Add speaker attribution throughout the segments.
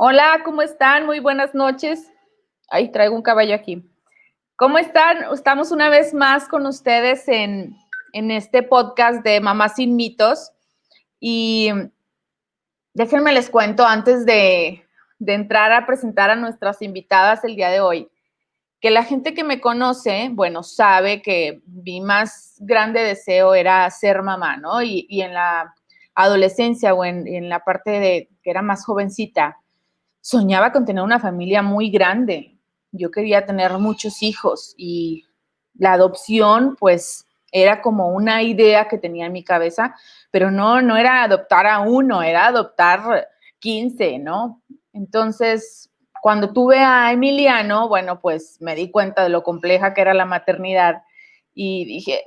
Speaker 1: Hola, ¿cómo están? Muy buenas noches. Ay, traigo un caballo aquí. ¿Cómo están? Estamos una vez más con ustedes en este podcast de Mamá Sin Mitos. Y déjenme les cuento antes de entrar a presentar a nuestras invitadas el día de hoy, que la gente que me conoce, bueno, sabe que mi más grande deseo era ser mamá, ¿no? Y en la adolescencia o en la parte de que era más jovencita, soñaba con tener una familia muy grande. Yo quería tener muchos hijos y la adopción, pues, era como una idea que tenía en mi cabeza, pero no era adoptar a uno, era adoptar 15, ¿no? Entonces, cuando tuve a Emiliano, bueno, pues me di cuenta de lo compleja que era la maternidad y dije,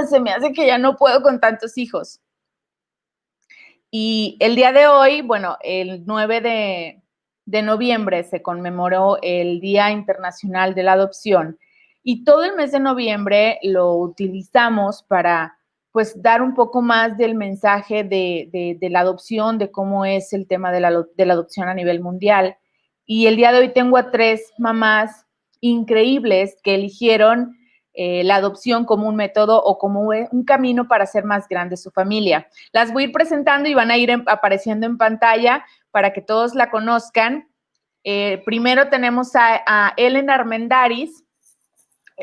Speaker 1: se me hace que ya no puedo con tantos hijos. Y el día de hoy, bueno, el 9 de noviembre se conmemoró el Día Internacional de la Adopción y todo el mes de noviembre lo utilizamos para, pues, dar un poco más del mensaje de la adopción, de cómo es el tema de la adopción a nivel mundial. Y el día de hoy tengo a 3 mamás increíbles que eligieron la adopción como un método o como un camino para hacer más grande su familia. Las voy a ir presentando y van a ir apareciendo en pantalla para que todos la conozcan. Primero tenemos a Ellen Armendáriz.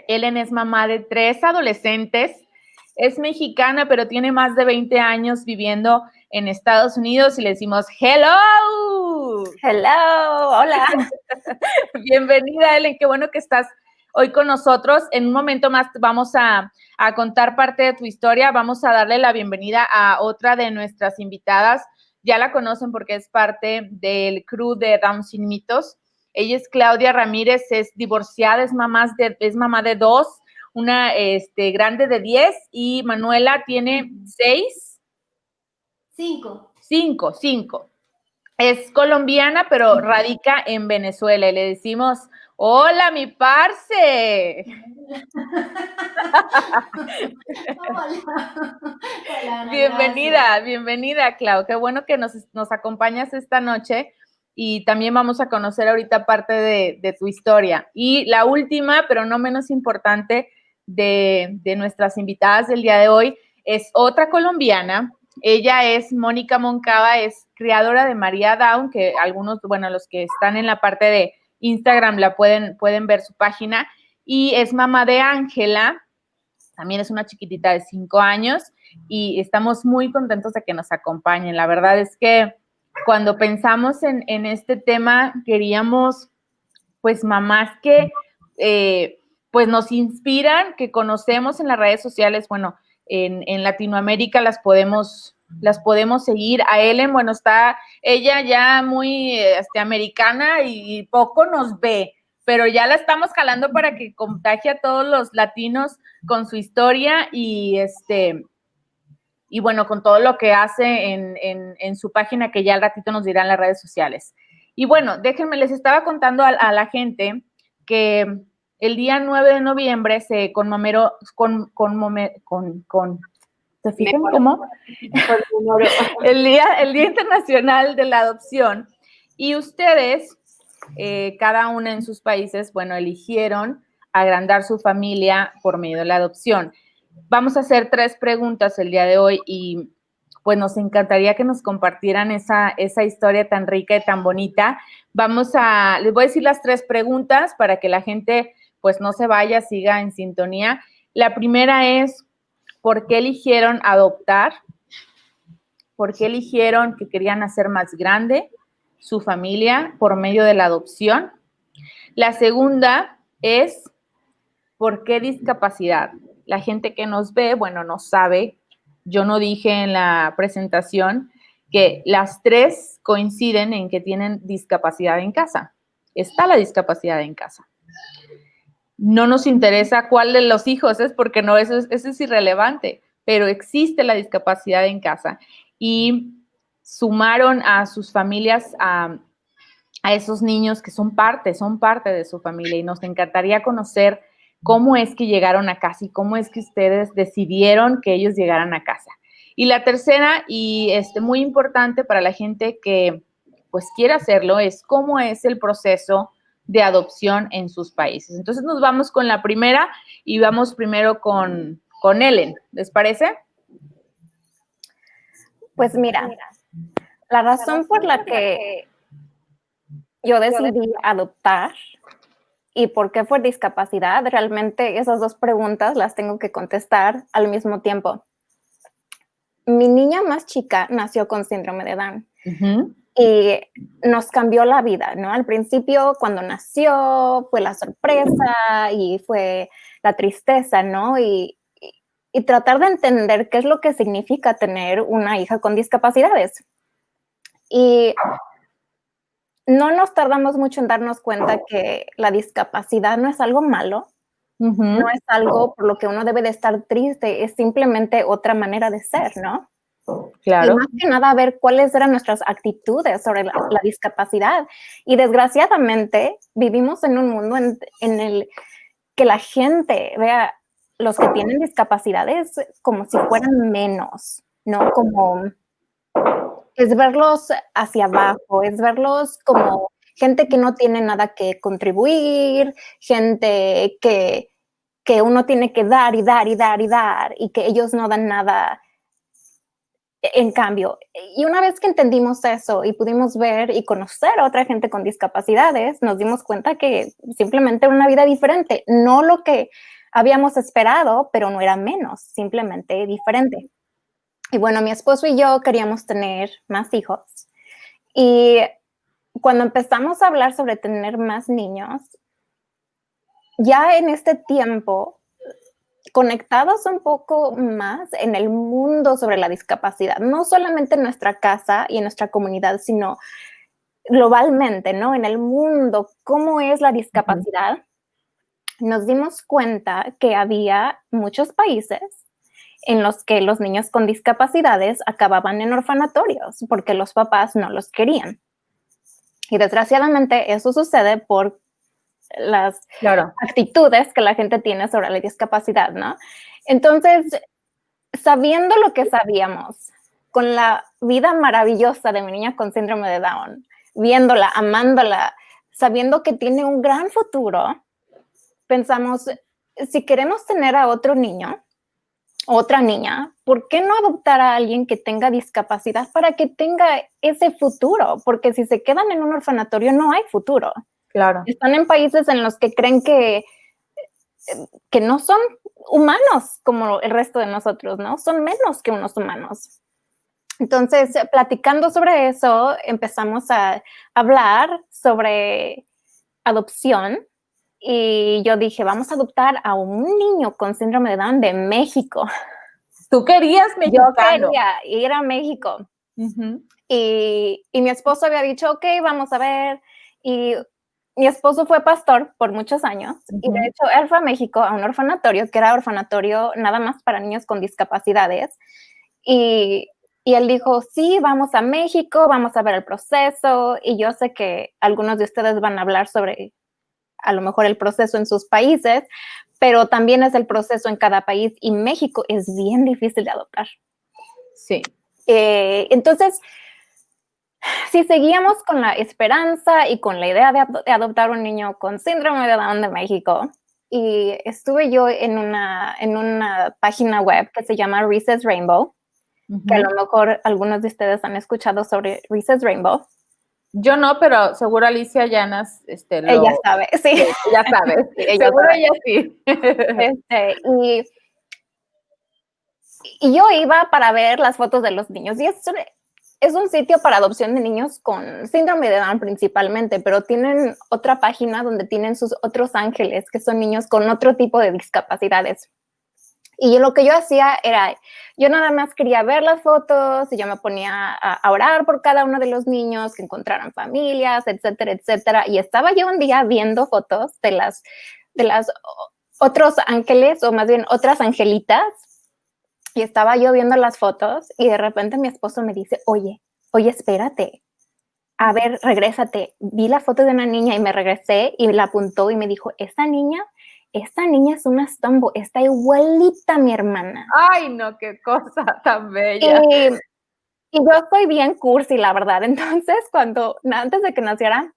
Speaker 1: Ellen es mamá de 3 adolescentes. Es mexicana, pero tiene más de 20 años viviendo en Estados Unidos y le decimos hello.
Speaker 2: Hello, hola.
Speaker 1: Bienvenida, Ellen, qué bueno que estás hoy con nosotros. En un momento más vamos a contar parte de tu historia. Vamos a darle la bienvenida a otra de nuestras invitadas. Ya la conocen porque es parte del crew de Down Sin Mitos. Ella es Claudia Ramírez, es divorciada, es mamá de 2, una grande de 10 y Manuela tiene 6.
Speaker 2: 5.
Speaker 1: 5. Es colombiana, pero radica en Venezuela y le decimos, hola, mi parce.
Speaker 2: Hola. Hola, Ana,
Speaker 1: Bienvenida,
Speaker 2: gracias.
Speaker 1: bienvenida, Clau. Qué bueno que nos acompañas esta noche y también vamos a conocer ahorita parte de tu historia. Y la última, pero no menos importante, de nuestras invitadas del día de hoy es otra colombiana. Ella es Mónica Moncada, es creadora de María Down, que algunos, bueno, los que están en la parte de Instagram la pueden ver su página, y es mamá de Ángela, también es una chiquitita de 5 años y estamos muy contentos de que nos acompañen. La verdad es que cuando pensamos en este tema, queríamos, pues, mamás que, pues, nos inspiran, que conocemos en las redes sociales. Bueno, en Latinoamérica las podemos seguir. A Ellen, bueno, está ella ya muy americana y poco nos ve, pero ya la estamos jalando para que contagie a todos los latinos con su historia y bueno, con todo lo que hace en su página, que ya al ratito nos dirán las redes sociales. Y bueno, déjenme, les estaba contando a la gente que el día 9 de noviembre se conmemoró, ¿se fijan cómo? el Día Internacional de la Adopción. Y ustedes, cada una en sus países, bueno, eligieron agrandar su familia por medio de la adopción. Vamos a hacer 3 preguntas el día de hoy y pues nos encantaría que nos compartieran esa historia tan rica y tan bonita. Les voy a decir las 3 preguntas para que la gente pues no se vaya, siga en sintonía. La primera es, ¿por qué eligieron adoptar? ¿Por qué eligieron que querían hacer más grande su familia por medio de la adopción? La segunda es, ¿por qué discapacidad? La gente que nos ve, bueno, no sabe. Yo no dije en la presentación que las 3 coinciden en que tienen discapacidad en casa. Está la discapacidad en casa. No nos interesa cuál de los hijos es, porque no, eso es irrelevante, pero existe la discapacidad en casa. Y sumaron a sus familias a esos niños que son parte de su familia, y nos encantaría conocer cómo es que llegaron a casa y cómo es que ustedes decidieron que ellos llegaran a casa. Y la tercera, y muy importante para la gente que pues quiere hacerlo, es cómo es el proceso de adopción en sus países. Entonces nos vamos con la primera y vamos primero con Ellen, ¿les parece?
Speaker 3: Pues mira, la razón por la que yo decidí adoptar y por qué fue discapacidad, realmente esas dos preguntas las tengo que contestar al mismo tiempo. Mi niña más chica nació con síndrome de Down. Y nos cambió la vida, ¿no? Al principio, cuando nació, fue la sorpresa y fue la tristeza, ¿no? Y tratar de entender qué es lo que significa tener una hija con discapacidades. Y no nos tardamos mucho en darnos cuenta que la discapacidad no es algo malo, no es algo por lo que uno debe de estar triste, es simplemente otra manera de ser, ¿no?
Speaker 1: Claro.
Speaker 3: Y más que nada ver cuáles eran nuestras actitudes sobre la discapacidad. Y desgraciadamente vivimos en un mundo en el que la gente vea los que tienen discapacidades como si fueran menos, ¿no? Como es verlos hacia abajo, es verlos como gente que no tiene nada que contribuir, gente que uno tiene que dar y dar y dar y dar y que ellos no dan nada en cambio. Y una vez que entendimos eso y pudimos ver y conocer a otra gente con discapacidades, nos dimos cuenta que simplemente era una vida diferente, no lo que habíamos esperado, pero no era menos, simplemente diferente. Y bueno, mi esposo y yo queríamos tener más hijos. Y cuando empezamos a hablar sobre tener más niños, ya en este tiempo, conectados un poco más en el mundo sobre la discapacidad, no solamente en nuestra casa y en nuestra comunidad, sino globalmente, ¿no? En el mundo, ¿cómo es la discapacidad? Nos dimos cuenta que había muchos países en los que los niños con discapacidades acababan en orfanatorios porque los papás no los querían. Y desgraciadamente eso sucede por las actitudes que la gente tiene sobre la discapacidad, ¿no? Entonces, sabiendo lo que sabíamos, con la vida maravillosa de mi niña con síndrome de Down, viéndola, amándola, sabiendo que tiene un gran futuro, pensamos, si queremos tener a otro niño, otra niña, ¿por qué no adoptar a alguien que tenga discapacidad para que tenga ese futuro? Porque si se quedan en un orfanatorio no hay futuro.
Speaker 1: Claro.
Speaker 3: Están en países en los que creen que no son humanos como el resto de nosotros, ¿no? Son menos que unos humanos. Entonces, platicando sobre eso, empezamos a hablar sobre adopción y yo dije, vamos a adoptar a un niño con síndrome de Down de México.
Speaker 1: ¿Tú querías mexicano?
Speaker 3: Yo quería ir a México. Y mi esposo había dicho, ok, vamos a ver. Y mi esposo fue pastor por muchos años y de hecho él fue a México a un orfanatorio que era orfanatorio nada más para niños con discapacidades y él dijo, sí, vamos a México, vamos a ver el proceso y yo sé que algunos de ustedes van a hablar sobre a lo mejor el proceso en sus países, pero también es el proceso en cada país y México es bien difícil de adoptar.
Speaker 1: Sí.
Speaker 3: Entonces, si seguíamos con la esperanza y con la idea de adoptar un niño con síndrome de Down de México, y estuve yo en una página web que se llama Recess Rainbow, que a lo mejor algunos de ustedes han escuchado sobre Recess Rainbow.
Speaker 1: Yo no, pero seguro Alicia Llanas,
Speaker 3: ella sabe, sí.
Speaker 1: Ella sabe,
Speaker 3: ella
Speaker 1: seguro
Speaker 3: sabe.
Speaker 1: ella sí.
Speaker 3: Y yo iba para ver las fotos de los niños, y es un sitio para adopción de niños con síndrome de Down principalmente, pero tienen otra página donde tienen sus otros ángeles, que son niños con otro tipo de discapacidades. Y lo que yo hacía era, yo nada más quería ver las fotos y yo me ponía a orar por cada uno de los niños, que encontraran familias, etcétera, etcétera. Y estaba yo un día viendo fotos de las otros ángeles, o más bien otras angelitas, y estaba yo viendo las fotos y de repente mi esposo me dice, oye, espérate, a ver, regrésate. Vi la foto de una niña y me regresé y la apuntó y me dijo, esta niña es una Stumbo, está igualita a mi hermana.
Speaker 1: Ay, no, qué cosa tan bella.
Speaker 3: Y yo soy bien cursi, la verdad. Entonces, antes de que naciera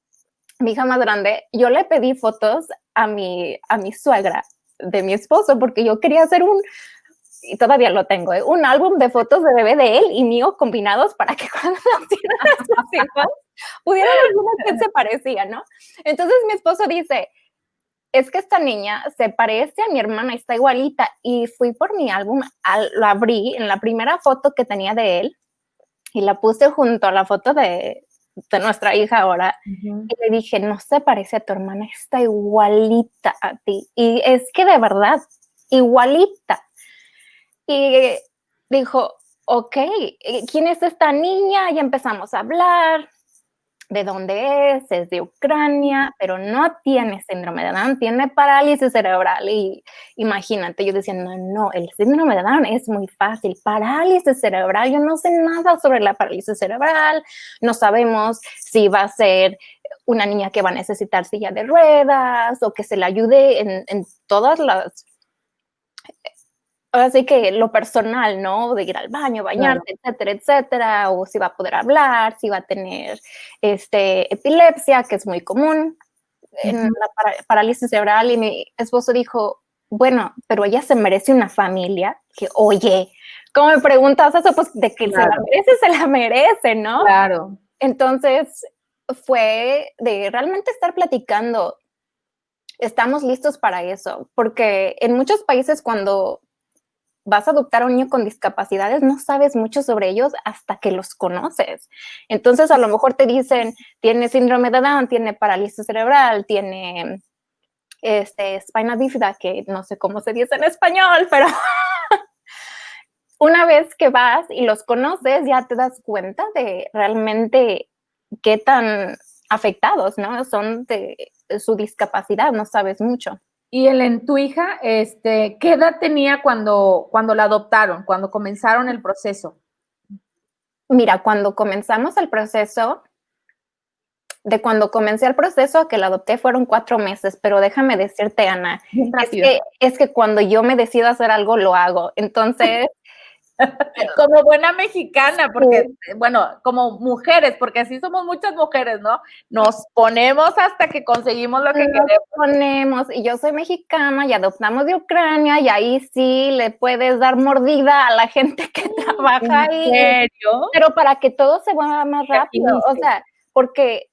Speaker 3: mi hija más grande, yo le pedí fotos a mi suegra de mi esposo, porque yo quería hacer y todavía lo tengo, un álbum de fotos de bebé de él y mío combinados para que cuando nacieran nuestros hijos pudieran ver qué se parecía, ¿no? Entonces mi esposo dice, es que esta niña se parece a mi hermana, está igualita, y fui por mi álbum, lo abrí en la primera foto que tenía de él y la puse junto a la foto de nuestra hija ahora, y le dije, no se parece a tu hermana, está igualita a ti, y es que de verdad, igualita. Y dijo, ok, ¿quién es esta niña? Y empezamos a hablar de dónde es de Ucrania, pero no tiene síndrome de Down, tiene parálisis cerebral. Y imagínate, yo diciendo, no, el síndrome de Down es muy fácil, parálisis cerebral, yo no sé nada sobre la parálisis cerebral, no sabemos si va a ser una niña que va a necesitar silla de ruedas o que se le ayude en todas las... Así que lo personal, ¿no? De ir al baño, bañarse, claro, etcétera, etcétera, o si va a poder hablar, si va a tener epilepsia, que es muy común en la parálisis cerebral. Y mi esposo dijo, bueno, pero ella se merece una familia. Que, oye, ¿cómo me preguntas eso? Pues de que claro, se la merece, ¿no?
Speaker 1: Claro.
Speaker 3: Entonces fue de realmente estar platicando. Estamos listos para eso, porque en muchos países cuando vas a adoptar a un niño con discapacidades, no sabes mucho sobre ellos hasta que los conoces. Entonces, a lo mejor te dicen, tiene síndrome de Down, tiene parálisis cerebral, tiene spina bífida, que no sé cómo se dice en español, pero una vez que vas y los conoces, ya te das cuenta de realmente qué tan afectados, ¿no? Son de su discapacidad, no sabes mucho.
Speaker 1: Y en tu hija, ¿qué edad tenía cuando la adoptaron, cuando comenzaron el proceso?
Speaker 3: Mira, cuando comenzamos el proceso, de cuando comencé el proceso a que la adopté fueron 4 meses, pero déjame decirte, Ana, es que cuando yo me decido hacer algo, lo hago. Entonces...
Speaker 1: Como buena mexicana, porque, bueno, como mujeres, porque así somos muchas mujeres, ¿no? Nos ponemos hasta que conseguimos lo que queremos.
Speaker 3: Y yo soy mexicana y adoptamos de Ucrania, y ahí sí le puedes dar mordida a la gente que trabaja ahí.
Speaker 1: ¿En serio?
Speaker 3: Pero para que todo se mueva más rápido, o sea, porque,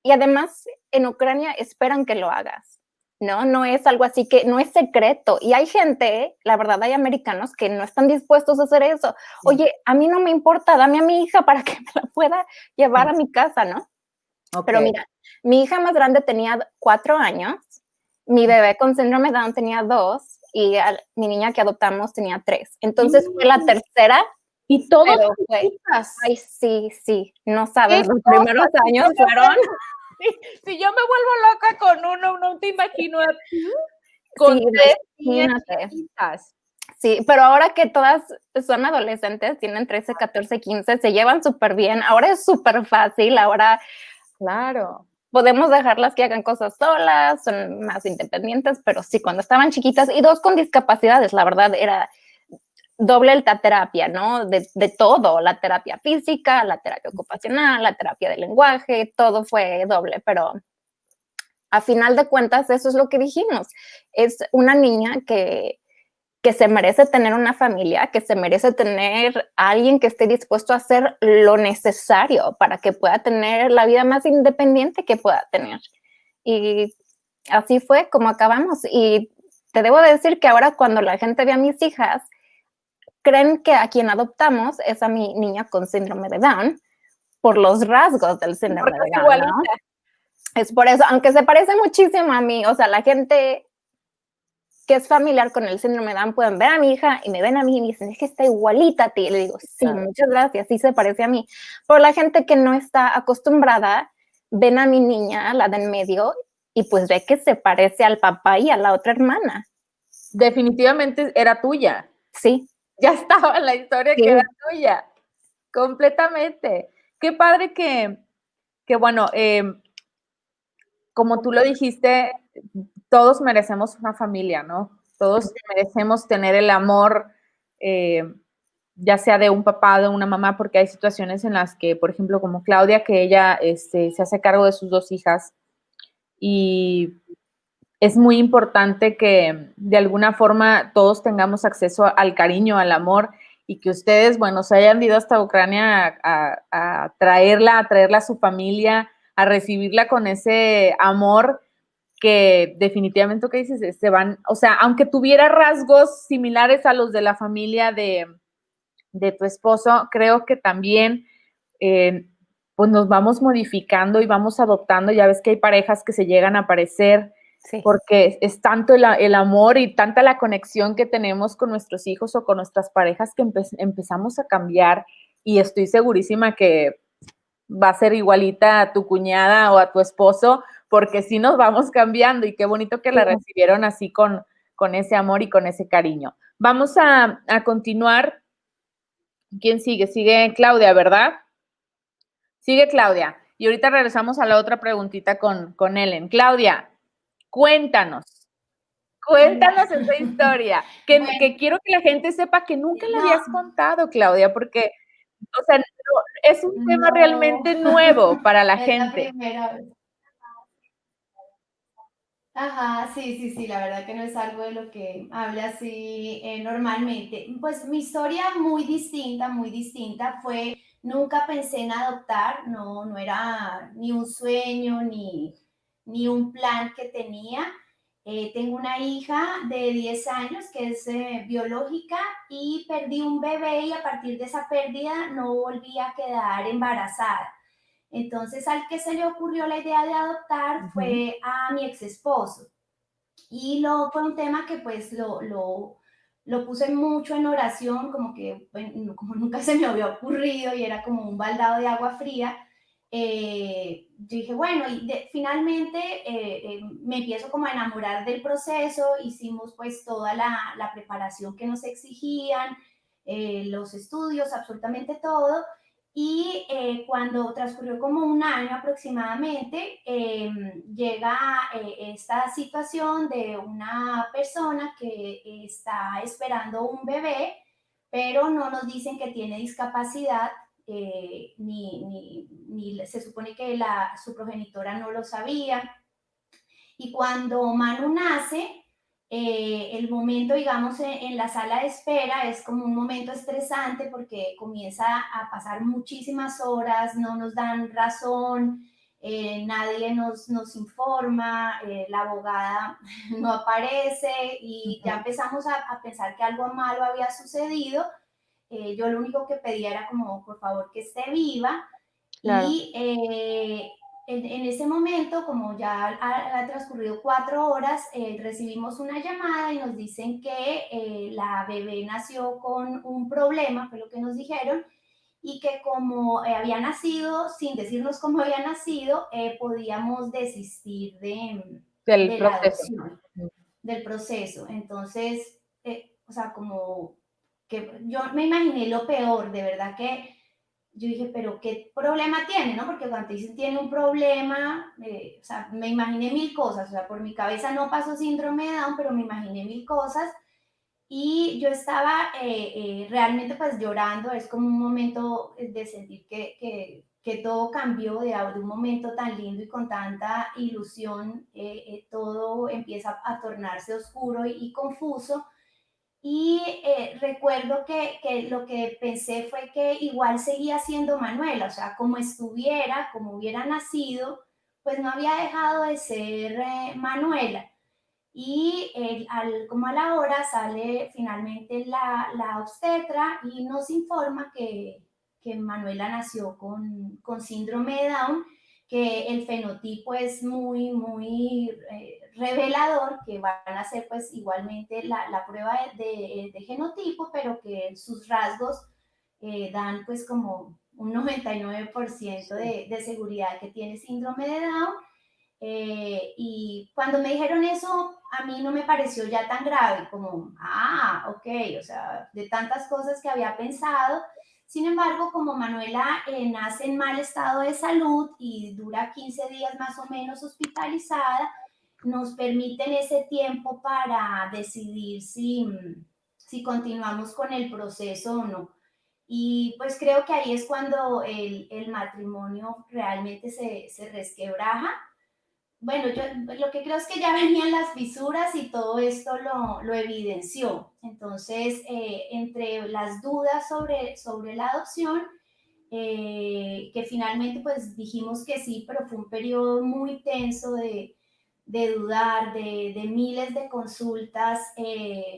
Speaker 3: y además en Ucrania esperan que lo hagas. No es algo así que no es secreto. Y hay gente, la verdad, hay americanos que no están dispuestos a hacer eso. Oye, a mí no me importa, dame a mi hija para que me la pueda llevar a mi casa, ¿no? Okay. Pero mira, mi hija más grande tenía 4 años, mi bebé con síndrome de Down tenía 2 y mi niña que adoptamos tenía 3. Entonces fue la tercera.
Speaker 1: Y todos
Speaker 3: ay, sí, no sabes, los primeros años fueron...
Speaker 1: Si yo me vuelvo loca con uno, no te imagino a ti con 3 niñas chiquitas.
Speaker 3: Sí, pero ahora que todas son adolescentes, tienen 13, 14, 15, se llevan súper bien, ahora es súper fácil, ahora,
Speaker 1: claro,
Speaker 3: podemos dejarlas que hagan cosas solas, son más independientes, pero sí, cuando estaban chiquitas, y 2 con discapacidades, la verdad, era doble la terapia, ¿no? De todo, la terapia física, la terapia ocupacional, la terapia de lenguaje, todo fue doble, pero a final de cuentas eso es lo que dijimos, es una niña que se merece tener una familia, que se merece tener a alguien que esté dispuesto a hacer lo necesario para que pueda tener la vida más independiente que pueda tener. Y así fue como acabamos. Y te debo decir que ahora cuando la gente ve a mis hijas, creen que a quien adoptamos es a mi niña con síndrome de Down por los rasgos del síndrome de Down, ¿no? Es por eso, aunque se parece muchísimo a mí, o sea, la gente que es familiar con el síndrome de Down pueden ver a mi hija y me ven a mí y me dicen, es que está igualita a ti. Y le digo, sí, claro, muchas gracias, sí se parece a mí. Pero la gente que no está acostumbrada, ven a mi niña, la de en medio, y pues ve que se parece al papá y a la otra hermana.
Speaker 1: Definitivamente era tuya.
Speaker 3: Sí.
Speaker 1: Ya estaba en la historia, sí, que era tuya, completamente. Qué padre que bueno, como tú lo dijiste, todos merecemos una familia, ¿no? Todos merecemos tener el amor ya sea de un papá o de una mamá, porque hay situaciones en las que, por ejemplo, como Claudia, que ella se hace cargo de sus 2 hijas y es muy importante que de alguna forma todos tengamos acceso al cariño, al amor y que ustedes, bueno, se hayan ido hasta Ucrania a traerla a su familia, a recibirla con ese amor que definitivamente, ¿qué dices? Se van, o sea, aunque tuviera rasgos similares a los de la familia de tu esposo, creo que también pues nos vamos modificando y vamos adoptando. Ya ves que hay parejas que se llegan a parecer
Speaker 3: Sí.
Speaker 1: porque es tanto el amor y tanta la conexión que tenemos con nuestros hijos o con nuestras parejas que empezamos a cambiar y estoy segurísima que va a ser igualita a tu cuñada o a tu esposo porque sí nos vamos cambiando y qué bonito que la recibieron así con ese amor y con ese cariño. Vamos a continuar. ¿Quién sigue? Sigue Claudia, ¿verdad? Sigue Claudia. Y ahorita regresamos a la otra preguntita con Ellen. Claudia, cuéntanos esa historia, que quiero que la gente sepa que nunca la habías contado, Claudia, porque, o sea, es un tema realmente nuevo para la gente.
Speaker 2: Es la primera vez. Ajá, sí, sí, sí, la verdad que no es algo de lo que habla así normalmente. Pues mi historia muy distinta fue, nunca pensé en adoptar, no, no era ni un sueño ni un plan que tenía. Tengo una hija de 10 años que es biológica y perdí un bebé y a partir de esa pérdida no volví a quedar embarazada. Entonces, al que se le ocurrió la idea de adoptar fue a mi ex esposo. Y fue un tema que pues lo puse mucho en oración, como que bueno, como nunca se me había ocurrido y era como un baldado de agua fría. Yo dije, bueno, y finalmente me empiezo como a enamorar del proceso, hicimos pues toda la preparación que nos exigían, los estudios, absolutamente todo. Y cuando transcurrió como un año aproximadamente, llega esta situación de una persona que está esperando un bebé, pero no nos dicen que tiene discapacidad, ni se supone que su progenitora no lo sabía. Y cuando Manu nace, el momento, digamos, en la sala de espera es como un momento estresante porque comienza a pasar muchísimas horas, no nos dan razón, nadie nos informa, la abogada no aparece y ya empezamos a pensar que algo malo había sucedido. Yo lo único que pedía era como, por favor, que esté viva.
Speaker 1: Claro.
Speaker 2: Y en ese momento, como ya ha transcurrido 4 horas, recibimos una llamada y nos dicen que la bebé nació con un problema, fue lo que nos dijeron, y que como había nacido, sin decirnos cómo había nacido, podíamos desistir
Speaker 1: Del
Speaker 2: de la
Speaker 1: proceso.
Speaker 2: adopción, del proceso. Entonces, o sea, como que yo me imaginé lo peor, de verdad que yo dije, pero ¿qué problema tiene, no? Porque cuando te dicen tiene un problema, o sea, me imaginé mil cosas, o sea, por mi cabeza no pasó síndrome de Down, pero me imaginé mil cosas y yo estaba realmente pues llorando, es como un momento de sentir que todo cambió de un momento tan lindo y con tanta ilusión, todo empieza a tornarse oscuro y confuso. Y recuerdo que lo que pensé fue que igual seguía siendo Manuela, o sea, como estuviera, como hubiera nacido, pues no había dejado de ser Manuela. Y como a la hora sale finalmente la obstetra y nos informa que Manuela nació con síndrome de Down, que el fenotipo es muy, muy revelador, que van a hacer pues igualmente la prueba de genotipo, pero que sus rasgos dan pues como un 99% de seguridad que tiene síndrome de Down. Y cuando me dijeron eso, a mí no me pareció ya tan grave, como, ok, o sea, de tantas cosas que había pensado. Sin embargo, como Manuela nace en mal estado de salud y dura 15 días más o menos hospitalizada, nos permiten ese tiempo para decidir si continuamos con el proceso o no. Y pues creo que ahí es cuando el matrimonio realmente se resquebraja. Bueno, yo lo que creo es que ya venían las fisuras y todo esto lo evidenció. Entonces, entre las dudas sobre la adopción, que finalmente pues dijimos que sí, pero fue un periodo muy tenso de dudar, de miles de consultas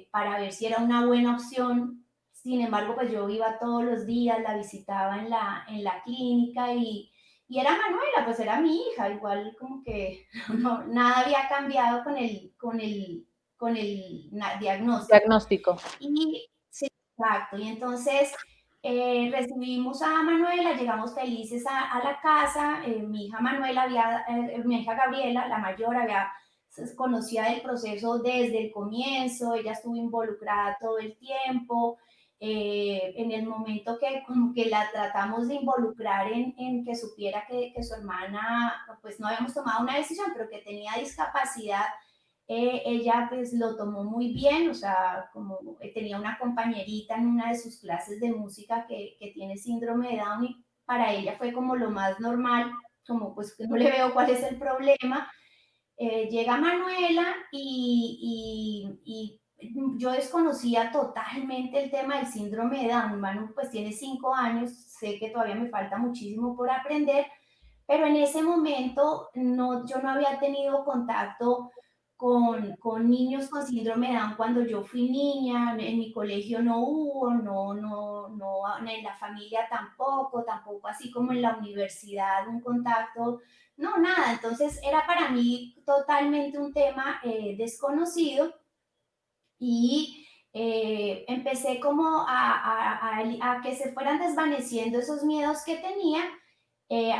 Speaker 2: para ver si era una buena opción. Sin embargo, pues yo iba todos los días, la visitaba en la clínica y era Manuela, pues era mi hija, igual como que no, nada había cambiado con el diagnóstico.
Speaker 1: Diagnóstico.
Speaker 2: Y sí, exacto. Y entonces recibimos a Manuela, llegamos felices a la casa. Mi hija Manuela mi hija Gabriela, la mayor, conocía el proceso desde el comienzo, ella estuvo involucrada todo el tiempo. En el momento que como que la tratamos de involucrar en que supiera que su hermana, pues no habíamos tomado una decisión, pero que tenía discapacidad, ella pues lo tomó muy bien, o sea, como tenía una compañerita en una de sus clases de música que tiene síndrome de Down y para ella fue como lo más normal, como pues que no le veo cuál es el problema. Llega Manuela y yo desconocía totalmente el tema del síndrome de Down. Manu pues tiene 5 años, sé que todavía me falta muchísimo por aprender, pero en ese momento no, yo no había tenido contacto con niños con síndrome de Down cuando yo fui niña, en mi colegio no hubo, en la familia tampoco así como en la universidad un contacto, no, nada. Entonces era para mí totalmente un tema desconocido y empecé como a que se fueran desvaneciendo esos miedos que tenía.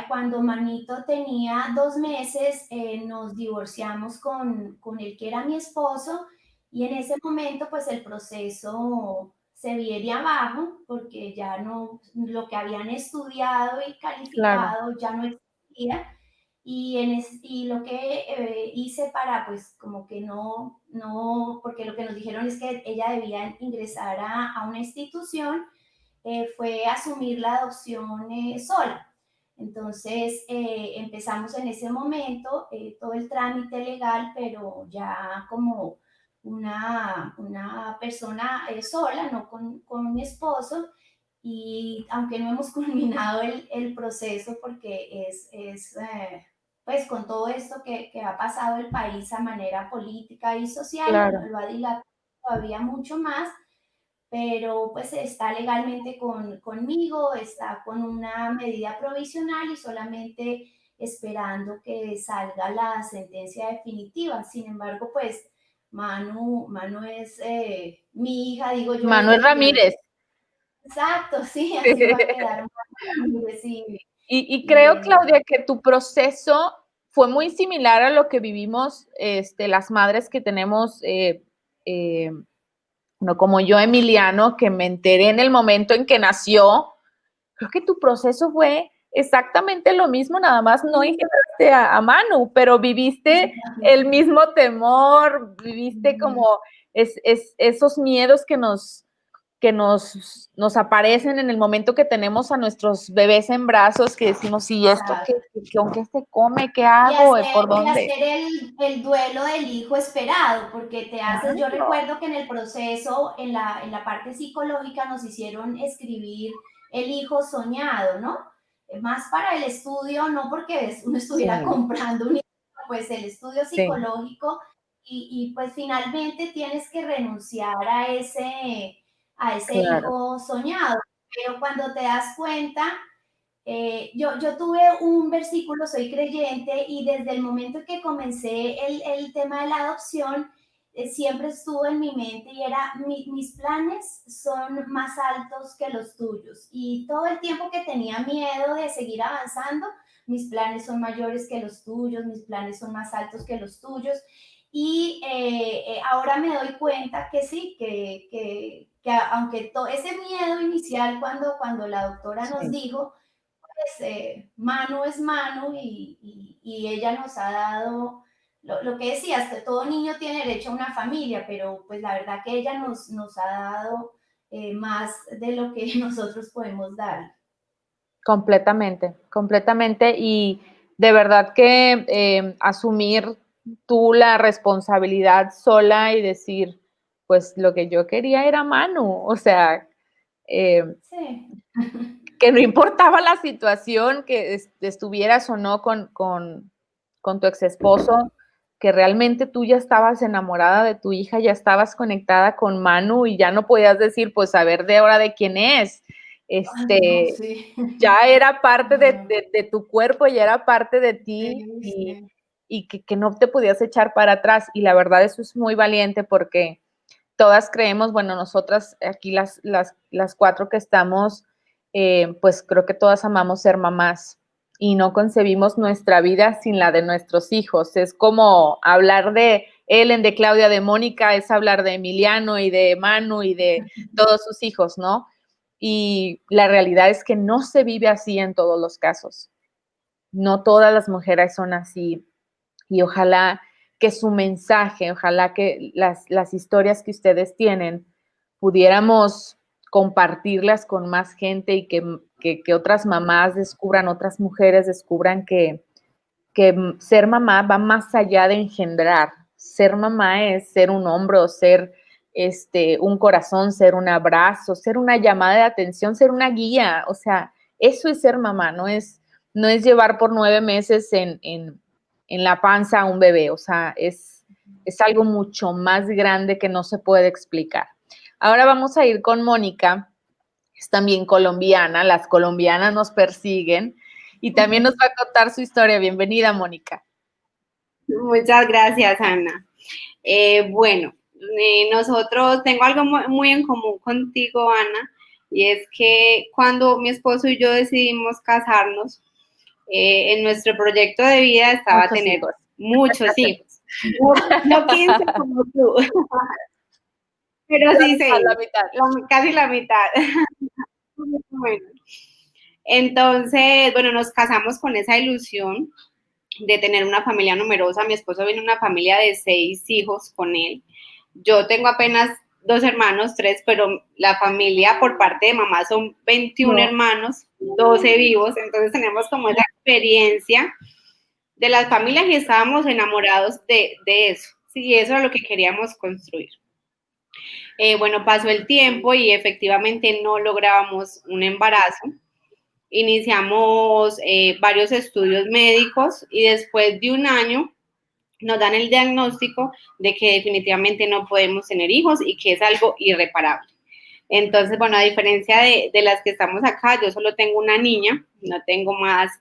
Speaker 2: Cuando Manito tenía 2 meses, nos divorciamos con el que era mi esposo y en ese momento pues el proceso se viene abajo porque ya no, lo que habían estudiado y
Speaker 1: Claro.
Speaker 2: calificado ya no existía. Y lo que hice para, pues, como que porque lo que nos dijeron es que ella debía ingresar a una institución, fue asumir la adopción sola. Entonces empezamos en ese momento todo el trámite legal, pero ya como una persona sola, no con mi esposo. Y aunque no hemos culminado el proceso porque pues con todo esto que ha pasado el país a manera política y social,
Speaker 1: Claro.
Speaker 2: lo ha dilatado todavía mucho más, pero pues está legalmente conmigo, está con una medida provisional y solamente esperando que salga la sentencia definitiva. Sin embargo, pues Manu es mi hija, digo yo,
Speaker 1: Manuel Ramírez.
Speaker 2: Exacto, sí, así va a quedar Manu Ramírez, sí.
Speaker 1: Y
Speaker 2: Y
Speaker 1: creo, Claudia, que tu proceso fue muy similar a lo que vivimos las madres que tenemos, no como yo, Emiliano, que me enteré en el momento en que nació. Creo que tu proceso fue exactamente lo mismo, nada más no engendraste a Manu, pero viviste el mismo temor, viviste como esos miedos que nos aparecen en el momento que tenemos a nuestros bebés en brazos, que decimos, ¿y esto con qué se come? ¿Qué hago? ¿Por dónde?
Speaker 2: Y hacer el duelo del hijo esperado, porque te haces, yo
Speaker 1: Claro.
Speaker 2: recuerdo que en el proceso, en la parte psicológica, nos hicieron escribir el hijo soñado, ¿no? Más para el estudio, no porque uno estuviera
Speaker 1: Sí,
Speaker 2: comprando un hijo, pues el estudio
Speaker 1: sí,
Speaker 2: psicológico, y pues finalmente tienes que renunciar a ese
Speaker 1: claro.
Speaker 2: hijo soñado. Pero cuando te das cuenta, yo tuve un versículo, soy creyente, y desde el momento en que comencé el tema de la adopción, siempre estuvo en mi mente y era, mis planes son más altos que los tuyos. Y todo el tiempo que tenía miedo de seguir avanzando, mis planes son mayores que los tuyos, mis planes son más altos que los tuyos. Y ahora me doy cuenta que sí, que aunque todo ese miedo inicial cuando la doctora nos
Speaker 1: Sí,
Speaker 2: dijo, pues, Manu es Manu y ella nos ha dado lo que decías, que todo niño tiene derecho a una familia, pero pues la verdad que ella nos ha dado más de lo que nosotros podemos dar.
Speaker 1: Completamente, completamente. Y de verdad que asumir tú la responsabilidad sola y decir, pues lo que yo quería era Manu, o sea,
Speaker 2: Sí.
Speaker 1: que no importaba la situación, que estuvieras o no con tu ex esposo, que realmente tú ya estabas enamorada de tu hija, ya estabas conectada con Manu y ya no podías decir, pues a ver de ahora de quién es.
Speaker 2: Ay, no, sí.
Speaker 1: Ya era parte de tu cuerpo, ya era parte de ti
Speaker 2: Sí.
Speaker 1: y que no te podías echar para atrás. Y la verdad eso es muy valiente porque todas creemos, bueno, nosotras aquí las cuatro que estamos, pues creo que todas amamos ser mamás y no concebimos nuestra vida sin la de nuestros hijos. Es como hablar de Ellen, de Claudia, de Mónica, es hablar de Emiliano y de Manu y de todos sus hijos, ¿no? Y la realidad es que no se vive así en todos los casos. No todas las mujeres son así. Y ojalá que su mensaje, ojalá que las historias que ustedes tienen pudiéramos compartirlas con más gente y que otras mamás descubran, otras mujeres descubran que ser mamá va más allá de engendrar. Ser mamá es ser un hombro, ser un corazón, ser un abrazo, ser una llamada de atención, ser una guía. O sea, eso es ser mamá, no es llevar por 9 meses en la panza a un bebé. O sea, es algo mucho más grande que no se puede explicar. Ahora vamos a ir con Mónica, es también colombiana, las colombianas nos persiguen y también nos va a contar su historia. Bienvenida, Mónica.
Speaker 4: Muchas gracias, Ana. Bueno, nosotros, tengo algo muy en común contigo, Ana, y es que cuando mi esposo y yo decidimos casarnos, en nuestro proyecto de vida estaba tener muchos hijos. No 15 como tú, pero sí 6,
Speaker 1: la mitad.
Speaker 4: casi la mitad. Bueno. Entonces, bueno, nos casamos con esa ilusión de tener una familia numerosa. Mi esposo viene de una familia de 6 hijos con él. Yo tengo apenas 2 hermanos, 3, pero la familia por parte de mamá son 21 hermanos, 12 vivos, entonces tenemos como esa experiencia de las familias y estábamos enamorados de eso. Sí, eso era lo que queríamos construir. Bueno, pasó el tiempo y efectivamente no lográbamos un embarazo. Iniciamos varios estudios médicos y después de un año nos dan el diagnóstico de que definitivamente no podemos tener hijos y que es algo irreparable. Entonces, bueno, a diferencia de las que estamos acá, yo solo tengo una niña, no tengo más,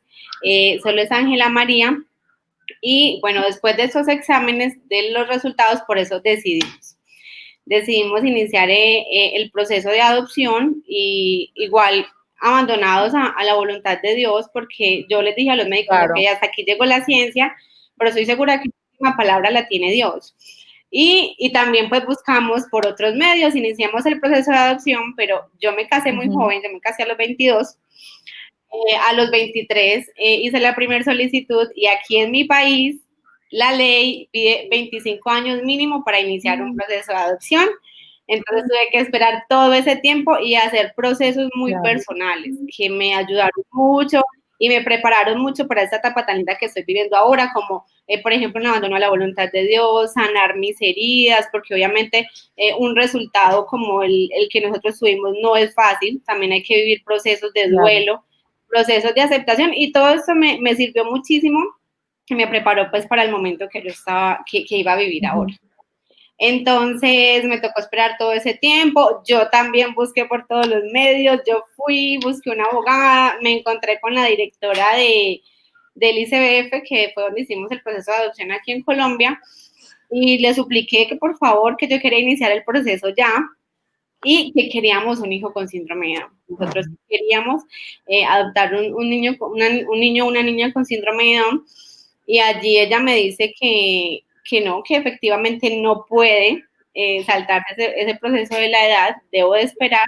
Speaker 4: solo es Ángela María. Y bueno, después de esos exámenes, de los resultados, por eso decidimos iniciar el proceso de adopción y igual abandonados a la voluntad de Dios, porque yo les dije a los médicos, claro, que hasta aquí llegó la ciencia, pero estoy segura que la última palabra la tiene Dios. Y también pues buscamos por otros medios, iniciamos el proceso de adopción, pero yo me casé muy joven, yo me casé a los 22, a los 23 hice la primera solicitud y aquí en mi país la ley pide 25 años mínimo para iniciar un proceso de adopción. Entonces tuve que esperar todo ese tiempo y hacer procesos muy personales que me ayudaron mucho y me prepararon mucho para esta etapa tan linda que estoy viviendo ahora, como por ejemplo el abandono a la voluntad de Dios, sanar mis heridas, porque obviamente un resultado como el que nosotros tuvimos no es fácil, también hay que vivir procesos de duelo, procesos de aceptación y todo esto me sirvió muchísimo y me preparó pues para el momento que yo que iba a vivir ahora. Entonces me tocó esperar todo ese tiempo, yo también busqué por todos los medios, yo busqué una abogada, me encontré con la directora del ICBF, que fue donde hicimos el proceso de adopción aquí en Colombia, y le supliqué que por favor, que yo quería iniciar el proceso ya, y que queríamos un hijo con síndrome de Down. Nosotros queríamos adoptar un niño, una niña con síndrome de Down, y allí ella me dice que no, que efectivamente no puede saltarse ese proceso de la edad, debo de esperar,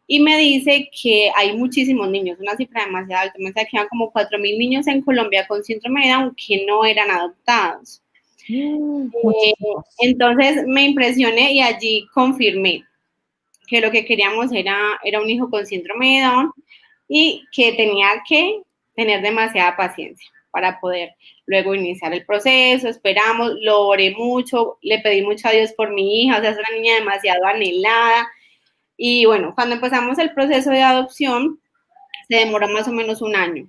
Speaker 4: y me dice que hay muchísimos niños, una cifra demasiado alta, me dice que hay como 4.000 niños en Colombia con síndrome de Down que no eran adoptados. Entonces me impresioné y allí confirmé. que lo que queríamos era un hijo con síndrome de Down y que tenía que tener demasiada paciencia para poder luego iniciar el proceso. Esperamos, lo oré mucho, le pedí mucho a Dios por mi hija, o sea, es una niña demasiado anhelada. Y bueno, cuando empezamos el proceso de adopción, se demoró más o menos un año.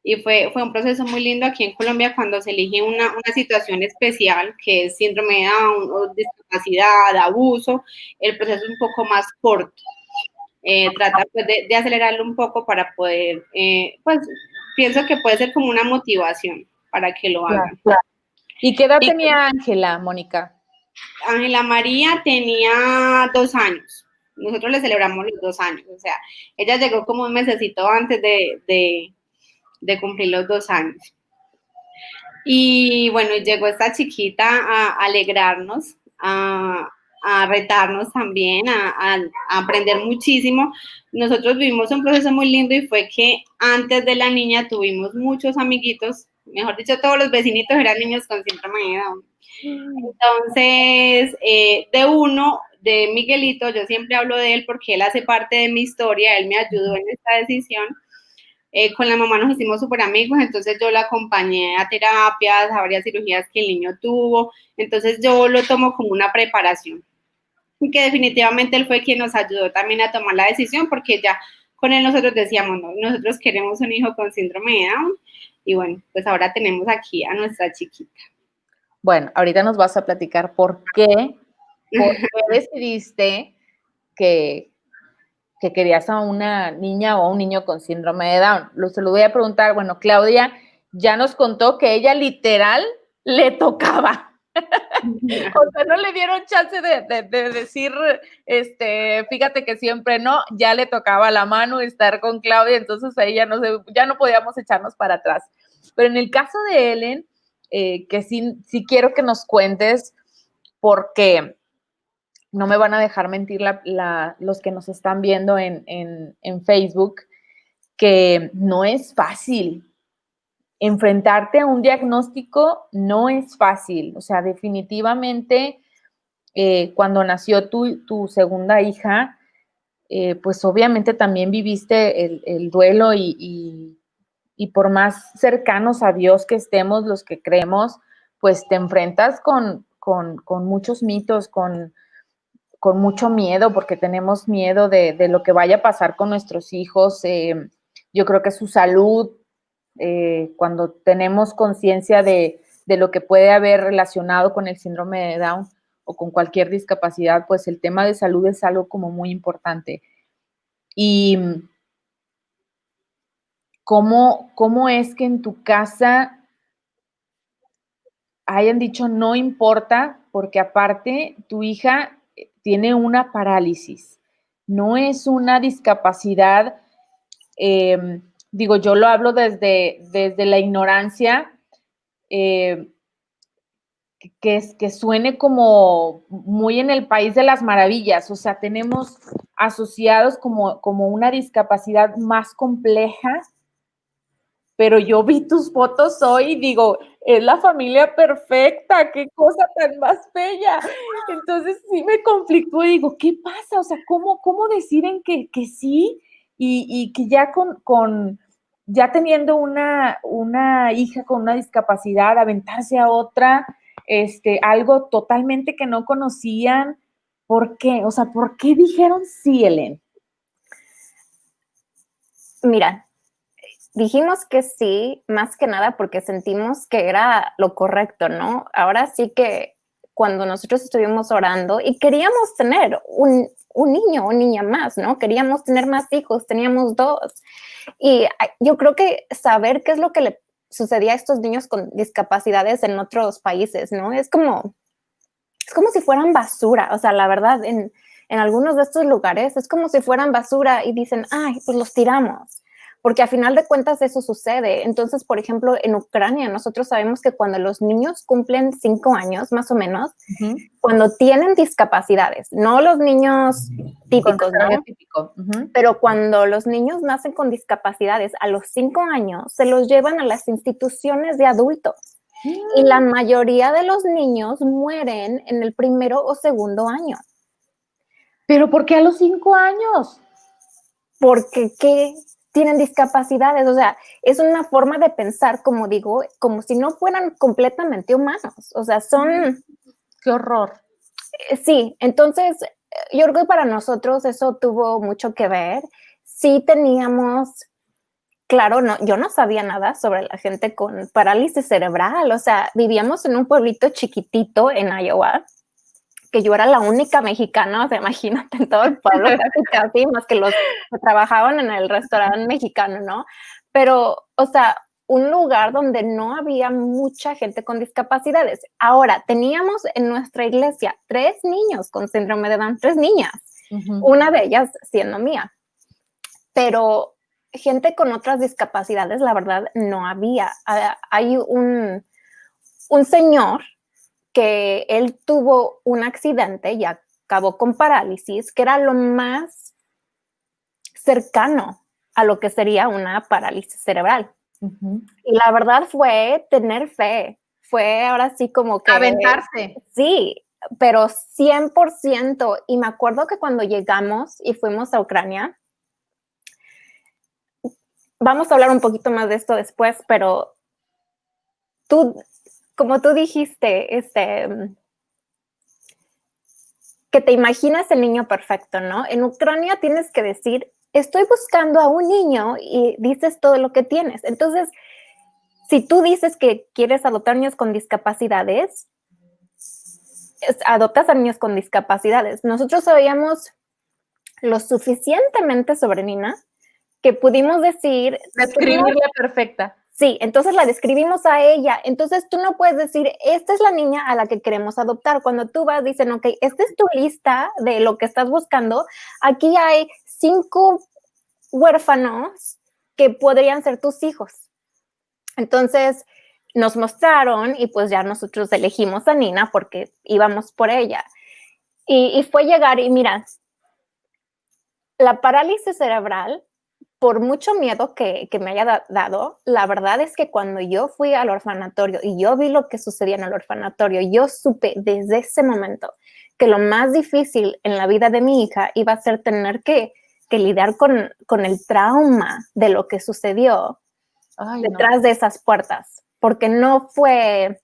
Speaker 4: Y fue un proceso muy lindo aquí en Colombia cuando se elige una situación especial, que es síndrome de Down, o discapacidad, abuso. El proceso es un poco más corto. Trata pues, de acelerarlo un poco para poder, pues pienso que puede ser como una motivación para que lo hagan.
Speaker 1: Claro. ¿Y qué edad tenía Ángela, Mónica?
Speaker 4: Ángela María tenía 2 años. Nosotros le celebramos los 2 años. O sea, ella llegó como un mesecito antes de cumplir los 2 años. Y bueno, llegó esta chiquita a alegrarnos, a retarnos también, a aprender muchísimo. Nosotros vivimos un proceso muy lindo y fue que antes de la niña tuvimos muchos amiguitos, mejor dicho, todos los vecinitos eran niños con síndrome de Down. Entonces, de Miguelito, yo siempre hablo de él porque él hace parte de mi historia, él me ayudó en esta decisión. Con la mamá nos hicimos súper amigos, entonces yo la acompañé a terapias, a varias cirugías que el niño tuvo, entonces yo lo tomo como una preparación. Y que definitivamente él fue quien nos ayudó también a tomar la decisión, porque ya con él nosotros decíamos, no, nosotros queremos un hijo con síndrome de Down, y bueno, pues ahora tenemos aquí a nuestra chiquita.
Speaker 1: Bueno, ahorita nos vas a platicar por qué decidiste que querías a una niña o a un niño con síndrome de Down. Se lo voy a preguntar, bueno, Claudia ya nos contó que ella literal le tocaba. O sea, no le dieron chance de decir, fíjate que siempre no, ya le tocaba la mano estar con Claudia, entonces ahí ya no podíamos echarnos para atrás. Pero en el caso de Ellen, que sí quiero que nos cuentes, porque no me van a dejar mentir los que nos están viendo en Facebook, que no es fácil. Enfrentarte a un diagnóstico no es fácil. O sea, definitivamente, cuando nació tu segunda hija, pues obviamente también viviste el duelo y por más cercanos a Dios que estemos, los que creemos, pues te enfrentas con muchos mitos, con mucho miedo, porque tenemos miedo de lo que vaya a pasar con nuestros hijos. Yo creo que su salud, cuando tenemos conciencia de lo que puede haber relacionado con el síndrome de Down o con cualquier discapacidad, pues el tema de salud es algo como muy importante. Y ¿cómo es que en tu casa hayan dicho no importa, porque aparte tu hija tiene una parálisis, no es una discapacidad, digo, yo lo hablo desde la ignorancia, que suene como muy en el país de las maravillas, o sea, tenemos asociados como una discapacidad más compleja, pero yo vi tus fotos hoy y digo, es la familia perfecta, qué cosa tan más bella. Entonces sí me conflictó y digo, ¿qué pasa? O sea, ¿cómo deciden que sí y que ya ya teniendo una hija con una discapacidad, aventarse a otra, algo totalmente que no conocían? ¿Por qué? O sea, ¿por qué dijeron sí, Ellen?
Speaker 3: Mira, dijimos que sí, más que nada porque sentimos que era lo correcto, ¿no? Ahora sí que cuando nosotros estuvimos orando y queríamos tener un niño o niña más, ¿no? Queríamos tener más hijos, teníamos 2. Y yo creo que saber qué es lo que le sucedía a estos niños con discapacidades en otros países, ¿no? Es como si fueran basura, o sea, la verdad, en algunos de estos lugares es como si fueran basura y dicen, ay, pues los tiramos. Porque a final de cuentas eso sucede. Entonces, por ejemplo, en Ucrania nosotros sabemos que cuando los niños cumplen 5 años, más o menos, cuando tienen discapacidades, no los niños típicos, ¿no?
Speaker 1: Típico.
Speaker 3: Pero cuando los niños nacen con discapacidades, a los 5 años se los llevan a las instituciones de adultos. Y la mayoría de los niños mueren en el primero o segundo año.
Speaker 1: ¿Pero por qué a los 5 años?
Speaker 3: Porque ¿qué? Tienen discapacidades, o sea, es una forma de pensar, como digo, como si no fueran completamente humanos, o sea, son...
Speaker 1: ¡Qué horror!
Speaker 3: Sí, entonces yo creo que para nosotros eso tuvo mucho que ver. Sí teníamos, claro, no, yo no sabía nada sobre la gente con parálisis cerebral, o sea, vivíamos en un pueblito chiquitito en Iowa, que yo era la única mexicana, o sea, imagínate en todo el pueblo, casi, más que los que trabajaban en el restaurante mexicano, ¿no? Pero, o sea, un lugar donde no había mucha gente con discapacidades. Ahora, teníamos en nuestra iglesia 3 niños con síndrome de Down, 3 niñas, una de ellas siendo mía. Pero gente con otras discapacidades, la verdad, no había. Hay un señor que él tuvo un accidente y acabó con parálisis, que era lo más cercano a lo que sería una parálisis cerebral. Y la verdad fue tener fe, fue ahora sí como que...
Speaker 1: Aventarse.
Speaker 3: Sí, pero 100%. Y me acuerdo que cuando llegamos y fuimos a Ucrania, vamos a hablar un poquito más de esto después, pero tú, como tú dijiste, que te imaginas el niño perfecto, ¿no? En Ucrania tienes que decir, estoy buscando a un niño y dices todo lo que tienes. Entonces, si tú dices que quieres adoptar niños con discapacidades, adoptas a niños con discapacidades. Nosotros sabíamos lo suficientemente sobre Nina que pudimos decir...
Speaker 1: Describirla perfecta.
Speaker 3: Sí, entonces la describimos a ella. Entonces tú no puedes decir, esta es la niña a la que queremos adoptar. Cuando tú vas, dicen, ok, esta es tu lista de lo que estás buscando. Aquí hay 5 huérfanos que podrían ser tus hijos. Entonces nos mostraron y pues ya nosotros elegimos a Nina porque íbamos por ella. Y fue llegar y mira, la parálisis cerebral, por mucho miedo que me haya dado, la verdad es que cuando yo fui al orfanatorio y yo vi lo que sucedía en el orfanatorio, yo supe desde ese momento que lo más difícil en la vida de mi hija iba a ser tener que lidiar con el trauma de lo que sucedió detrás de esas puertas, porque no fue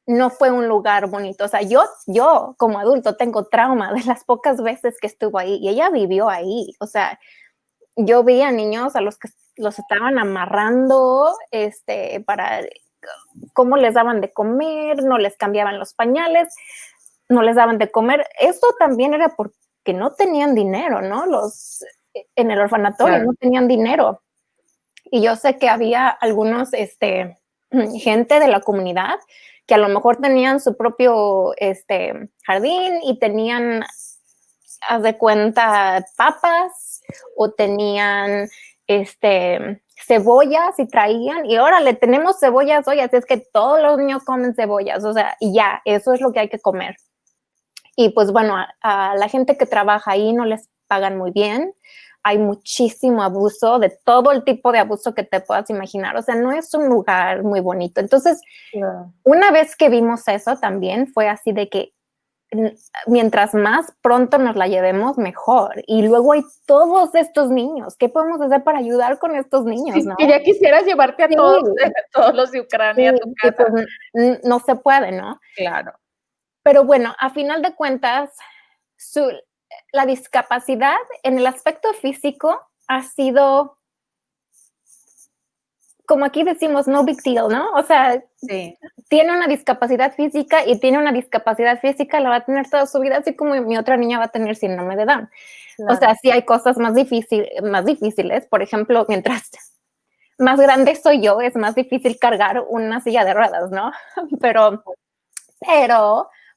Speaker 3: un lugar bonito. O sea, yo como adulto tengo trauma de las pocas veces que estuvo ahí y ella vivió ahí. O sea, yo vi a niños a los que los estaban amarrando para cómo les daban de comer, no les cambiaban los pañales, no les daban de comer. Esto también era porque no tenían dinero, ¿no? En el orfanatorio no tenían dinero. Y yo sé que había algunos, gente de la comunidad que a lo mejor tenían su propio jardín y tenían, haz de cuenta, papas o tenían cebollas y traían, y órale, tenemos cebollas hoy, así es que todos los niños comen cebollas, o sea, y ya, eso es lo que hay que comer. Y pues bueno, a la gente que trabaja ahí no les pagan muy bien, hay muchísimo abuso, de todo el tipo de abuso que te puedas imaginar, o sea, no es un lugar muy bonito. Entonces, una vez que vimos eso también fue así de que mientras más pronto nos la llevemos, mejor. Y luego hay todos estos niños. ¿Qué podemos hacer para ayudar con estos niños?
Speaker 1: Sí,
Speaker 3: ¿no?
Speaker 1: que ya quisieras llevarte a todos los de Ucrania a tu casa.
Speaker 3: Pues, no se puede, ¿no?
Speaker 1: Claro.
Speaker 3: Pero bueno, a final de cuentas, la discapacidad en el aspecto físico ha sido, como aquí decimos, no big deal, ¿no? O sea, tiene una discapacidad física y tiene una discapacidad física, la va a tener toda su vida, así como mi otra niña va a tener síndrome de Down. Claro. O sea, sí hay cosas más difíciles. Por ejemplo, mientras más grande soy yo, es más difícil cargar una silla de ruedas, ¿no? Pero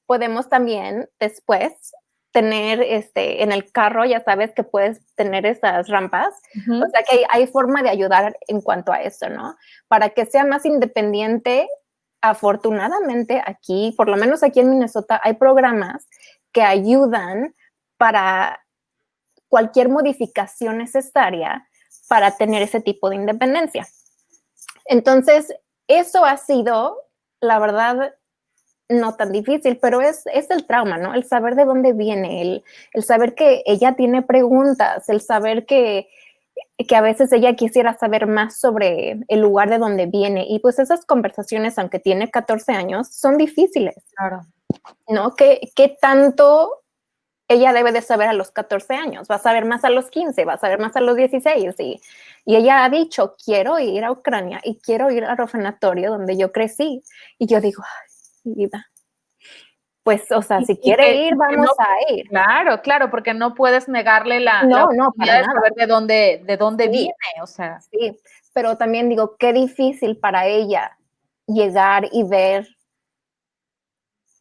Speaker 3: podemos también después tener en el carro, ya sabes que puedes tener esas rampas, o sea que hay forma de ayudar en cuanto a eso, ¿no? Para que sea más independiente. Afortunadamente aquí, por lo menos aquí en Minnesota, hay programas que ayudan para cualquier modificación necesaria para tener ese tipo de independencia. Entonces, eso ha sido, la verdad, no tan difícil, pero es el trauma, ¿no? El saber de dónde viene, el saber que ella tiene preguntas, el saber que a veces ella quisiera saber más sobre el lugar de donde viene. Y pues esas conversaciones, aunque tiene 14 años, son difíciles.
Speaker 1: Claro.
Speaker 3: ¿No? ¿Qué tanto ella debe de saber a los 14 años? Va a saber más a los 15, va a saber más a los 16. Y ella ha dicho, quiero ir a Ucrania y quiero ir al orfanatorio donde yo crecí. Y yo digo, ay, vida. Pues, o sea, si quiere ir, vamos a ir.
Speaker 1: Claro, claro, porque no puedes negarle la
Speaker 3: oportunidad
Speaker 1: de saber de dónde viene, o sea.
Speaker 3: Sí, pero también digo, qué difícil para ella llegar y ver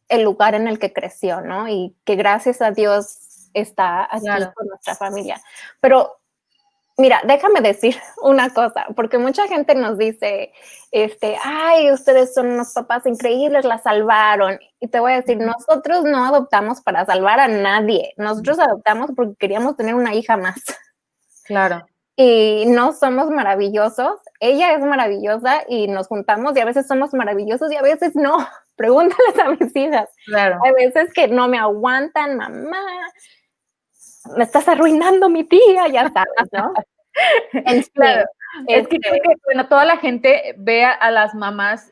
Speaker 3: el lugar en el que creció, ¿no? Y que gracias a Dios está aquí con nuestra familia. Pero mira, déjame decir una cosa, porque mucha gente nos dice, ay, ustedes son unos papás increíbles, la salvaron. Y te voy a decir, nosotros no adoptamos para salvar a nadie. Nosotros adoptamos porque queríamos tener una hija más.
Speaker 1: Claro.
Speaker 3: Y no somos maravillosos. Ella es maravillosa y nos juntamos y a veces somos maravillosos y a veces no. Pregúntales a mis hijas.
Speaker 1: Claro.
Speaker 3: Hay veces que no me aguantan, mamá. Me estás arruinando mi tía, ya sabes, ¿no?
Speaker 1: Claro. Es que creo que, bueno, toda la gente ve a las mamás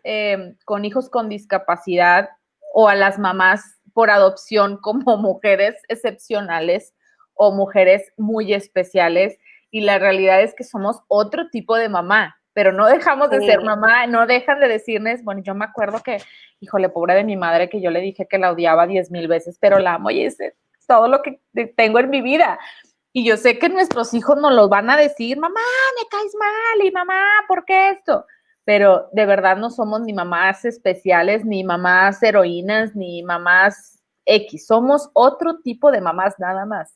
Speaker 1: con hijos con discapacidad o a las mamás por adopción como mujeres excepcionales o mujeres muy especiales, y la realidad es que somos otro tipo de mamá, pero no dejamos de ser mamá, no dejan de decirles, bueno, yo me acuerdo que, híjole, pobre de mi madre, que yo le dije que la odiaba 10,000 veces, pero la amo y es todo lo que tengo en mi vida. Y yo sé que nuestros hijos nos lo van a decir, mamá, me caes mal, y mamá, ¿por qué esto? Pero de verdad no somos ni mamás especiales, ni mamás heroínas, ni mamás X. Somos otro tipo de mamás nada más.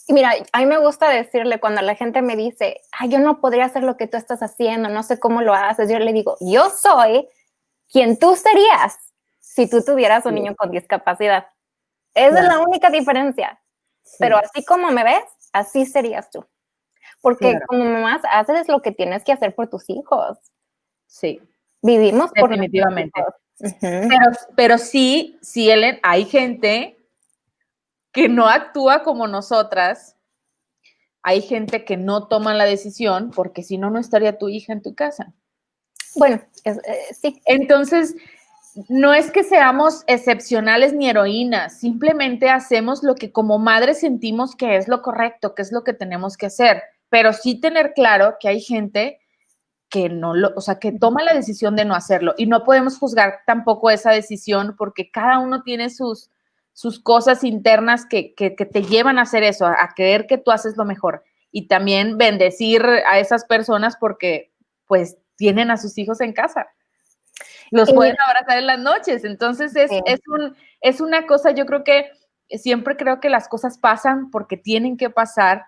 Speaker 3: Y mira, a mí me gusta decirle cuando la gente me dice, ay, yo no podría hacer lo que tú estás haciendo, no sé cómo lo haces. Yo le digo, yo soy quien tú serías si tú tuvieras un niño con discapacidad. Esa es la única diferencia. Sí. Pero así como me ves, así serías tú. Porque como mamás haces lo que tienes que hacer por tus hijos.
Speaker 1: Sí.
Speaker 3: Vivimos por
Speaker 1: definitivamente. Pero sí, Ellen, hay gente que no actúa como nosotras. Hay gente que no toma la decisión porque si no, no estaría tu hija en tu casa.
Speaker 3: Bueno, sí.
Speaker 1: Entonces, no es que seamos excepcionales ni heroínas, simplemente hacemos lo que como madres sentimos que es lo correcto, que es lo que tenemos que hacer, pero sí tener claro que hay gente que no o sea, que toma la decisión de no hacerlo, y no podemos juzgar tampoco esa decisión porque cada uno tiene sus cosas internas que te llevan a hacer eso, a creer que tú haces lo mejor, y también bendecir a esas personas porque pues tienen a sus hijos en casa. Los pueden abrazar en las noches. Entonces es una cosa, yo creo que siempre creo que las cosas pasan porque tienen que pasar,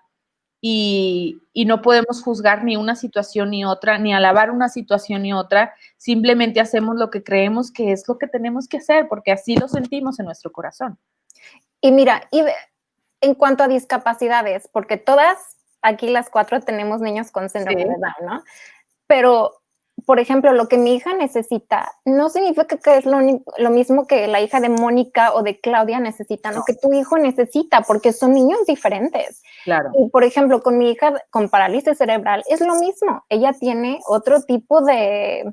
Speaker 1: y no podemos juzgar ni una situación ni otra, ni alabar una situación ni otra. Simplemente hacemos lo que creemos que es lo que tenemos que hacer porque así lo sentimos en nuestro corazón.
Speaker 3: Y mira, en cuanto a discapacidades, porque todas aquí las 4 tenemos niños con síndrome de Down, ¿no? Pero por ejemplo, lo que mi hija necesita no significa que es lo mismo que la hija de Mónica o de Claudia necesitan, lo que tu hijo necesita, porque son niños diferentes.
Speaker 1: Claro.
Speaker 3: Y, por ejemplo, con mi hija con parálisis cerebral es lo mismo. Ella tiene otro tipo de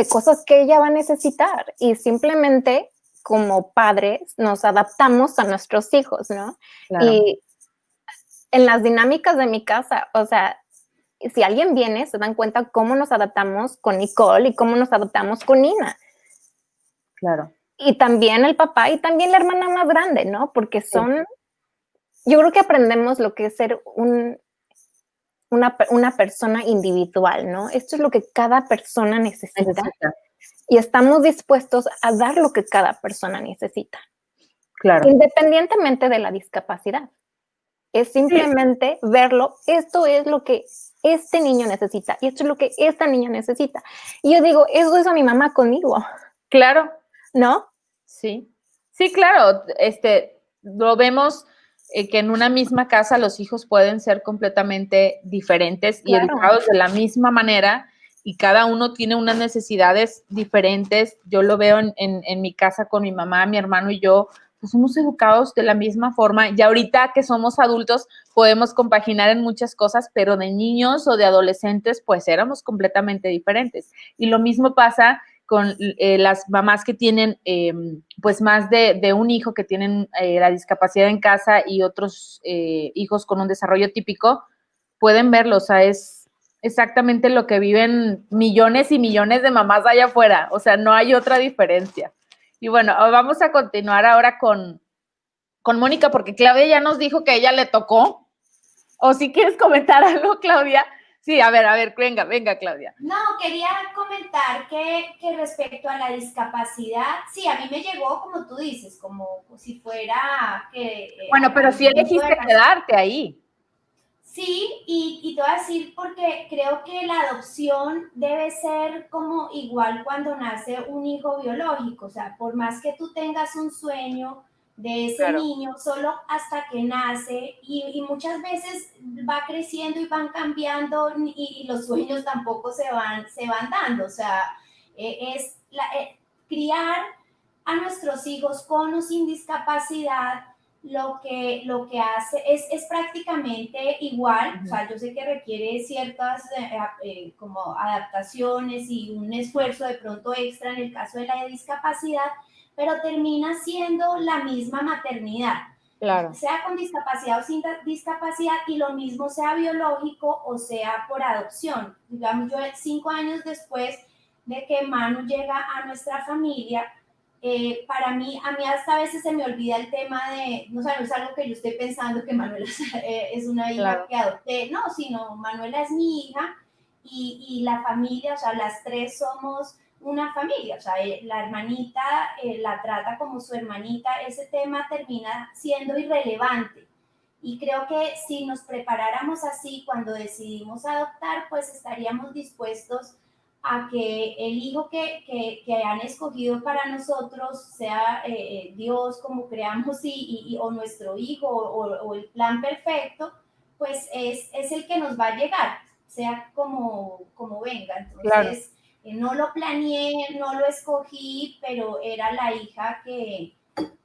Speaker 3: cosas que ella va a necesitar, y simplemente como padres nos adaptamos a nuestros hijos, ¿no? Claro. Y en las dinámicas de mi casa, o sea, si alguien viene, se dan cuenta cómo nos adaptamos con Nicole y cómo nos adaptamos con Nina.
Speaker 1: Claro.
Speaker 3: Y también el papá y también la hermana más grande, ¿no? Porque son, yo creo que aprendemos lo que es ser una persona individual, ¿no? Esto es lo que cada persona necesita. Y estamos dispuestos a dar lo que cada persona necesita.
Speaker 1: Claro.
Speaker 3: Independientemente de la discapacidad. Es simplemente verlo, esto es lo que este niño necesita y esto es lo que esta niña necesita. Y yo digo, eso hizo mi mamá conmigo.
Speaker 1: Claro.
Speaker 3: ¿No?
Speaker 1: Sí. Sí, claro. Lo vemos que en una misma casa los hijos pueden ser completamente diferentes y educados de la misma manera, y cada uno tiene unas necesidades diferentes. Yo lo veo en mi casa con mi mamá, mi hermano y yo, pues somos educados de la misma forma. Y ahorita que somos adultos podemos compaginar en muchas cosas, pero de niños o de adolescentes pues éramos completamente diferentes. Y lo mismo pasa con las mamás que tienen pues más de un hijo, que tienen la discapacidad en casa y otros hijos con un desarrollo típico, pueden verlo. O sea, es exactamente lo que viven millones y millones de mamás allá afuera. O sea, no hay otra diferencia. Y bueno, vamos a continuar ahora con Mónica, porque Claudia ya nos dijo que a ella le tocó. ¿O si quieres comentar algo, Claudia? Sí, a ver, venga, Claudia.
Speaker 2: No, quería comentar que respecto a la discapacidad, sí, a mí me llegó, como tú dices, como si fuera que...
Speaker 1: Bueno, pero sí elegiste quedarte ahí.
Speaker 2: Sí, y te voy a decir porque creo que la adopción debe ser como igual cuando nace un hijo biológico, o sea, por más que tú tengas un sueño de ese niño, solo hasta que nace, y muchas veces va creciendo y van cambiando y los sueños tampoco se van dando, o sea, criar a nuestros hijos con o sin discapacidad lo que hace es prácticamente igual. O sea, yo sé que requiere ciertas como adaptaciones y un esfuerzo de pronto extra en el caso de la discapacidad, pero termina siendo la misma maternidad.
Speaker 1: Claro.
Speaker 2: Sea con discapacidad o sin discapacidad, y lo mismo sea biológico o sea por adopción. Digamos, yo 5 años después de que Manu llega a nuestra familia, para mí, a mí hasta a veces se me olvida el tema de, no es algo que yo esté pensando que Manuela es una hija que adopté, no, sino Manuela es mi hija y la familia, o sea, las tres somos una familia, o sea, la hermanita la trata como su hermanita, ese tema termina siendo irrelevante. Y creo que si nos preparáramos así cuando decidimos adoptar, pues estaríamos dispuestos a que el hijo que han escogido para nosotros sea Dios como creamos o nuestro hijo o el plan perfecto, pues es el que nos va a llegar, sea como venga. Entonces, no lo planeé, no lo escogí, pero era la hija que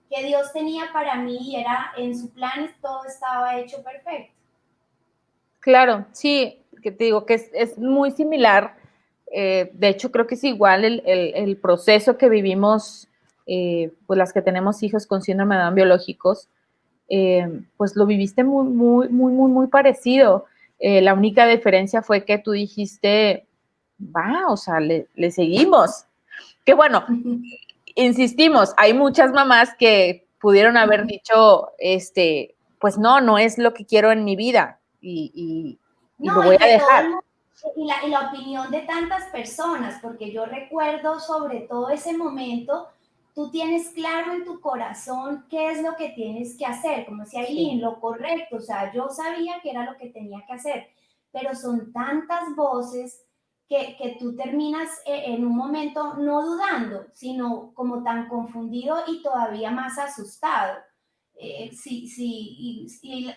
Speaker 2: Dios tenía para mí y era en su plan, todo estaba hecho perfecto.
Speaker 1: Claro, sí, que te digo que es muy similar. De hecho, creo que es igual el proceso que vivimos, pues las que tenemos hijos con síndrome de Down biológicos, pues lo viviste muy parecido. La única diferencia fue que tú dijiste, o sea, le seguimos. Que bueno, insistimos, hay muchas mamás que pudieron haber dicho, pues no es lo que quiero en mi vida y lo voy a dejar.
Speaker 2: Y la opinión de tantas personas, porque yo recuerdo sobre todo ese momento, tú tienes claro en tu corazón qué es lo que tienes que hacer, como decía Aileen, lo correcto, o sea, yo sabía que era lo que tenía que hacer, pero son tantas voces que tú terminas en un momento no dudando, sino como tan confundido y todavía más asustado. Y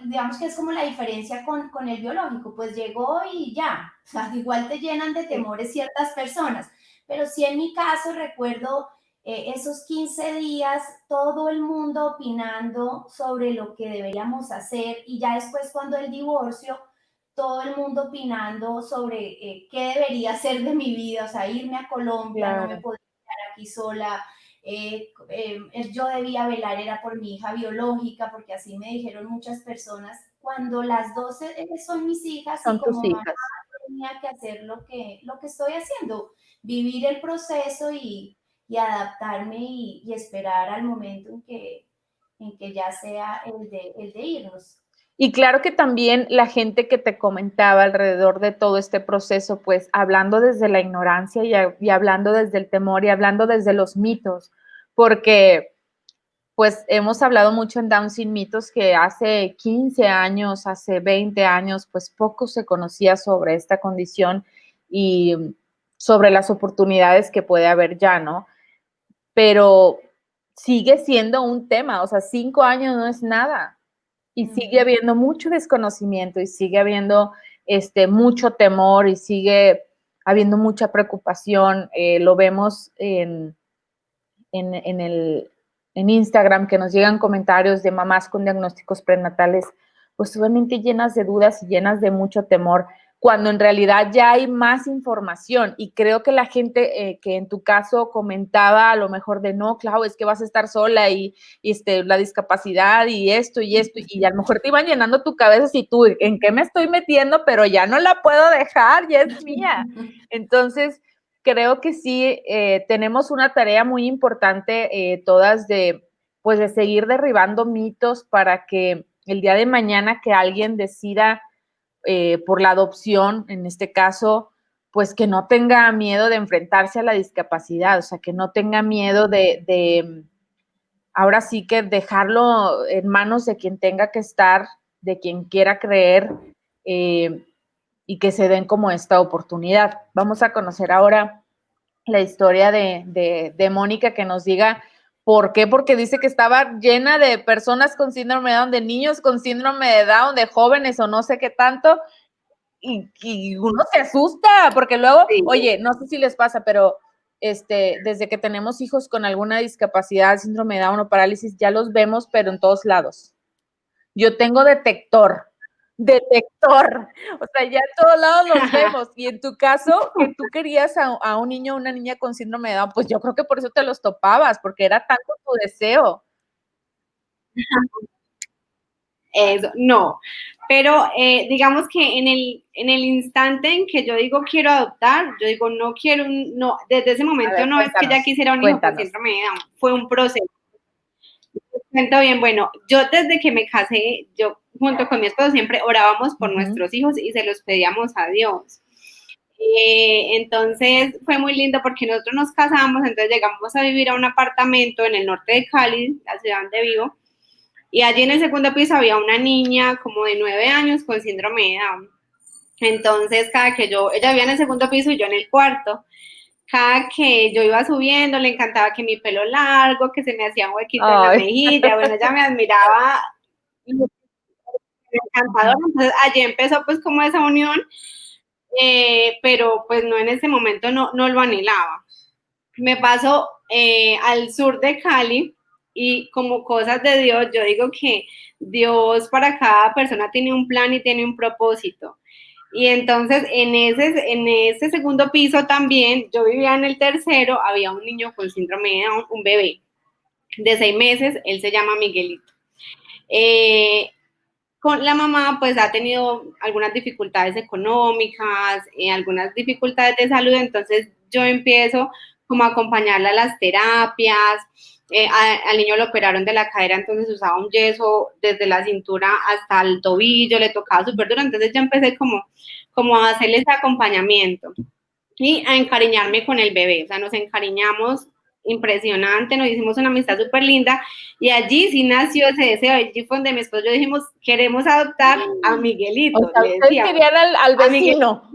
Speaker 2: digamos que es como la diferencia con el biológico, pues llegó y ya, o sea, igual te llenan de temores ciertas personas, pero sí en mi caso recuerdo esos 15 días, todo el mundo opinando sobre lo que deberíamos hacer, y ya después cuando el divorcio, todo el mundo opinando sobre qué debería hacer de mi vida, o sea, irme a Colombia, no me podía quedar aquí sola. Yo debía velar, era por mi hija biológica, porque así me dijeron muchas personas, cuando las 12 son mis hijas,
Speaker 1: son
Speaker 2: y como
Speaker 1: tus hijas.
Speaker 2: mamá tenía que hacer lo que estoy haciendo, vivir el proceso y adaptarme y esperar al momento en que ya sea el de irnos.
Speaker 1: Y claro que también la gente que te comentaba alrededor de todo este proceso, pues hablando desde la ignorancia y hablando desde el temor y hablando desde los mitos, porque pues hemos hablado mucho en Down Sin Mitos que hace 15 años, hace 20 años, pues poco se conocía sobre esta condición y sobre las oportunidades que puede haber ya, ¿no? Pero sigue siendo un tema, o sea, 5 años no es nada. Y sigue habiendo mucho desconocimiento y sigue habiendo mucho temor y sigue habiendo mucha preocupación. Lo vemos en Instagram, que nos llegan comentarios de mamás con diagnósticos prenatales, pues obviamente llenas de dudas y llenas de mucho temor, cuando en realidad ya hay más información. Y creo que la gente que en tu caso comentaba a lo mejor de no, Clau, es que vas a estar sola y la discapacidad y esto, y a lo mejor te iban llenando tu cabeza y tú, ¿en qué me estoy metiendo? Pero ya no la puedo dejar, ya es mía. Entonces, creo que sí, tenemos una tarea muy importante todas de seguir derribando mitos para que el día de mañana que alguien decida por la adopción, en este caso, pues que no tenga miedo de enfrentarse a la discapacidad, o sea, que no tenga miedo de ahora sí que dejarlo en manos de quien tenga que estar, de quien quiera creer, y que se den como esta oportunidad. Vamos a conocer ahora la historia de Mónica, que nos diga por qué, porque dice que estaba llena de personas con síndrome de Down, de niños con síndrome de Down, de jóvenes o no sé qué tanto, y uno se asusta, porque luego, sí. Oye, no sé si les pasa, pero desde que tenemos hijos con alguna discapacidad, síndrome de Down o parálisis, ya los vemos, pero en todos lados. Yo tengo detector, o sea, ya en todos lados los vemos, y en tu caso, que tú querías a un niño o una niña con síndrome de Down, pues yo creo que por eso te los topabas, porque era tanto tu deseo.
Speaker 4: Eso, no, pero digamos que en el instante en que yo digo quiero adoptar, yo digo no quiero, no, desde ese momento ver, no es que ya quisiera un hijo con síndrome de Down, fue un proceso. Cuento bien, bueno, yo desde que me casé, yo junto con mi esposo siempre orábamos por nuestros hijos y se los pedíamos a Dios. Entonces fue muy lindo porque nosotros nos casamos, entonces llegamos a vivir a un apartamento en el norte de Cali, la ciudad donde vivo, y allí en el segundo piso había una niña como de 9 años con síndrome de Down. Entonces ella vivía en el segundo piso y yo en el cuarto. Cada que yo iba subiendo, le encantaba que mi pelo largo, que se me hacía un huequito en la mejilla, bueno, ella me admiraba, me encantadora. Entonces allí empezó pues como esa unión, pero pues no, en ese momento no lo anhelaba. Me paso al sur de Cali y como cosas de Dios, yo digo que Dios para cada persona tiene un plan y tiene un propósito. Y entonces en ese segundo piso también, yo vivía en el tercero, había un niño con síndrome de Down, un bebé de 6 meses, él se llama Miguelito. Con la mamá pues ha tenido algunas dificultades económicas, algunas dificultades de salud, entonces yo empiezo como a acompañarla a las terapias. Al niño lo operaron de la cadera, entonces usaba un yeso desde la cintura hasta el tobillo, le tocaba súper duro, entonces yo empecé como a hacerle ese acompañamiento y a encariñarme con el bebé, o sea, nos encariñamos impresionante, nos hicimos una amistad súper linda y allí sí nació ese deseo, allí fue donde mi esposo y yo dijimos, queremos adoptar a Miguelito.
Speaker 1: O sea, ustedes querían al vecino.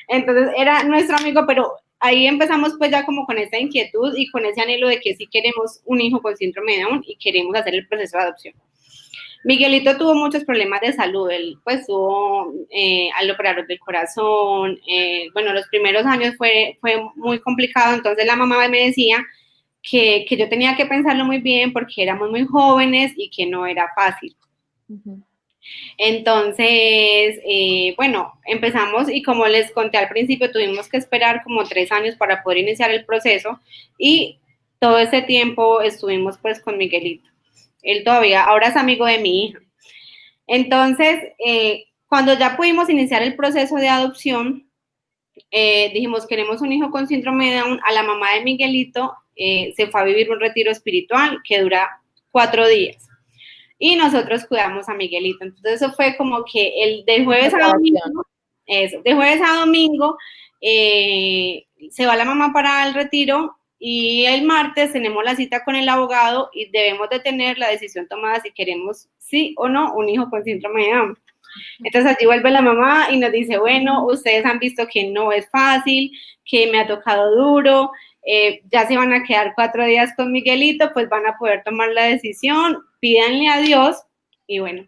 Speaker 4: Entonces era nuestro amigo, pero ahí empezamos pues ya como con esta inquietud y con ese anhelo de que sí queremos un hijo con síndrome de Down y queremos hacer el proceso de adopción. Miguelito tuvo muchos problemas de salud, él pues tuvo al operar del corazón, bueno, los primeros años fue muy complicado, entonces la mamá me decía que yo tenía que pensarlo muy bien porque éramos muy jóvenes y que no era fácil. Uh-huh. Entonces, bueno, empezamos y como les conté al principio, tuvimos que esperar como 3 años para poder iniciar el proceso y todo ese tiempo estuvimos pues con Miguelito. Él todavía, ahora es amigo de mi hija. Entonces, cuando ya pudimos iniciar el proceso de adopción, dijimos, queremos un hijo con síndrome de Down. A la mamá de Miguelito se fue a vivir un retiro espiritual que dura 4 días. Y nosotros cuidamos a Miguelito. Entonces, eso fue como que de jueves a domingo, se va la mamá para el retiro. Y el martes tenemos la cita con el abogado y debemos de tener la decisión tomada si queremos sí o no un hijo con síndrome de Down. Entonces allí vuelve la mamá y nos dice, bueno, ustedes han visto que no es fácil, que me ha tocado duro, ya se van a quedar 4 días con Miguelito, pues van a poder tomar la decisión, pídanle a Dios Y bueno,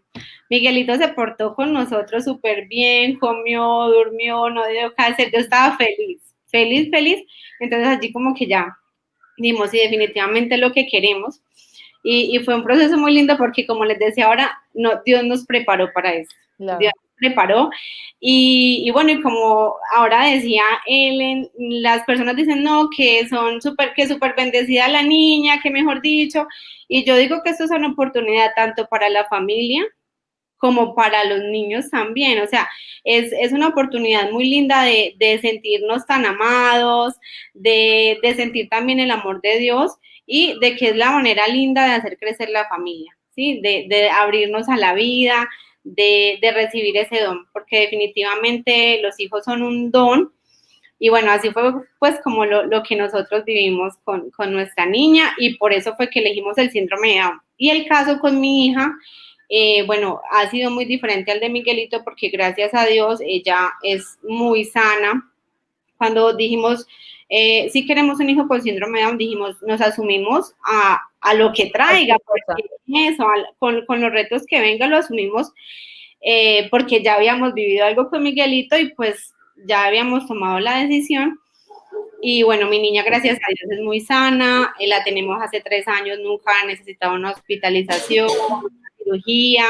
Speaker 4: Miguelito se portó con nosotros súper bien, comió, durmió, no dio cáncer, yo estaba feliz, feliz, feliz. Entonces allí como que ya dimos y definitivamente lo que queremos. Y fue un proceso muy lindo porque, como les decía ahora, no, Dios nos preparó para eso. Claro. Dios nos preparó. Y bueno, y como ahora decía Ellen, las personas dicen, no, que son que súper bendecida la niña, que mejor dicho. Y yo digo que esto es una oportunidad tanto para la familia como para los niños también. O sea, es una oportunidad muy linda de sentirnos tan amados, de sentir también el amor de Dios y de que es la manera linda de hacer crecer la familia, ¿sí? De abrirnos a la vida, de recibir ese don, porque definitivamente los hijos son un don. Y bueno, así fue pues como lo que nosotros vivimos con nuestra niña y por eso fue que elegimos el síndrome de Down. Y el caso con mi hija, bueno, ha sido muy diferente al de Miguelito porque gracias a Dios ella es muy sana. Cuando dijimos, si queremos un hijo con síndrome de Down, dijimos, nos asumimos a lo que traiga, porque eso, con los retos que venga lo asumimos, porque ya habíamos vivido algo con Miguelito y pues ya habíamos tomado la decisión. Y bueno, mi niña, gracias a Dios, es muy sana, la tenemos hace 3 años, nunca ha necesitado una hospitalización, una cirugía,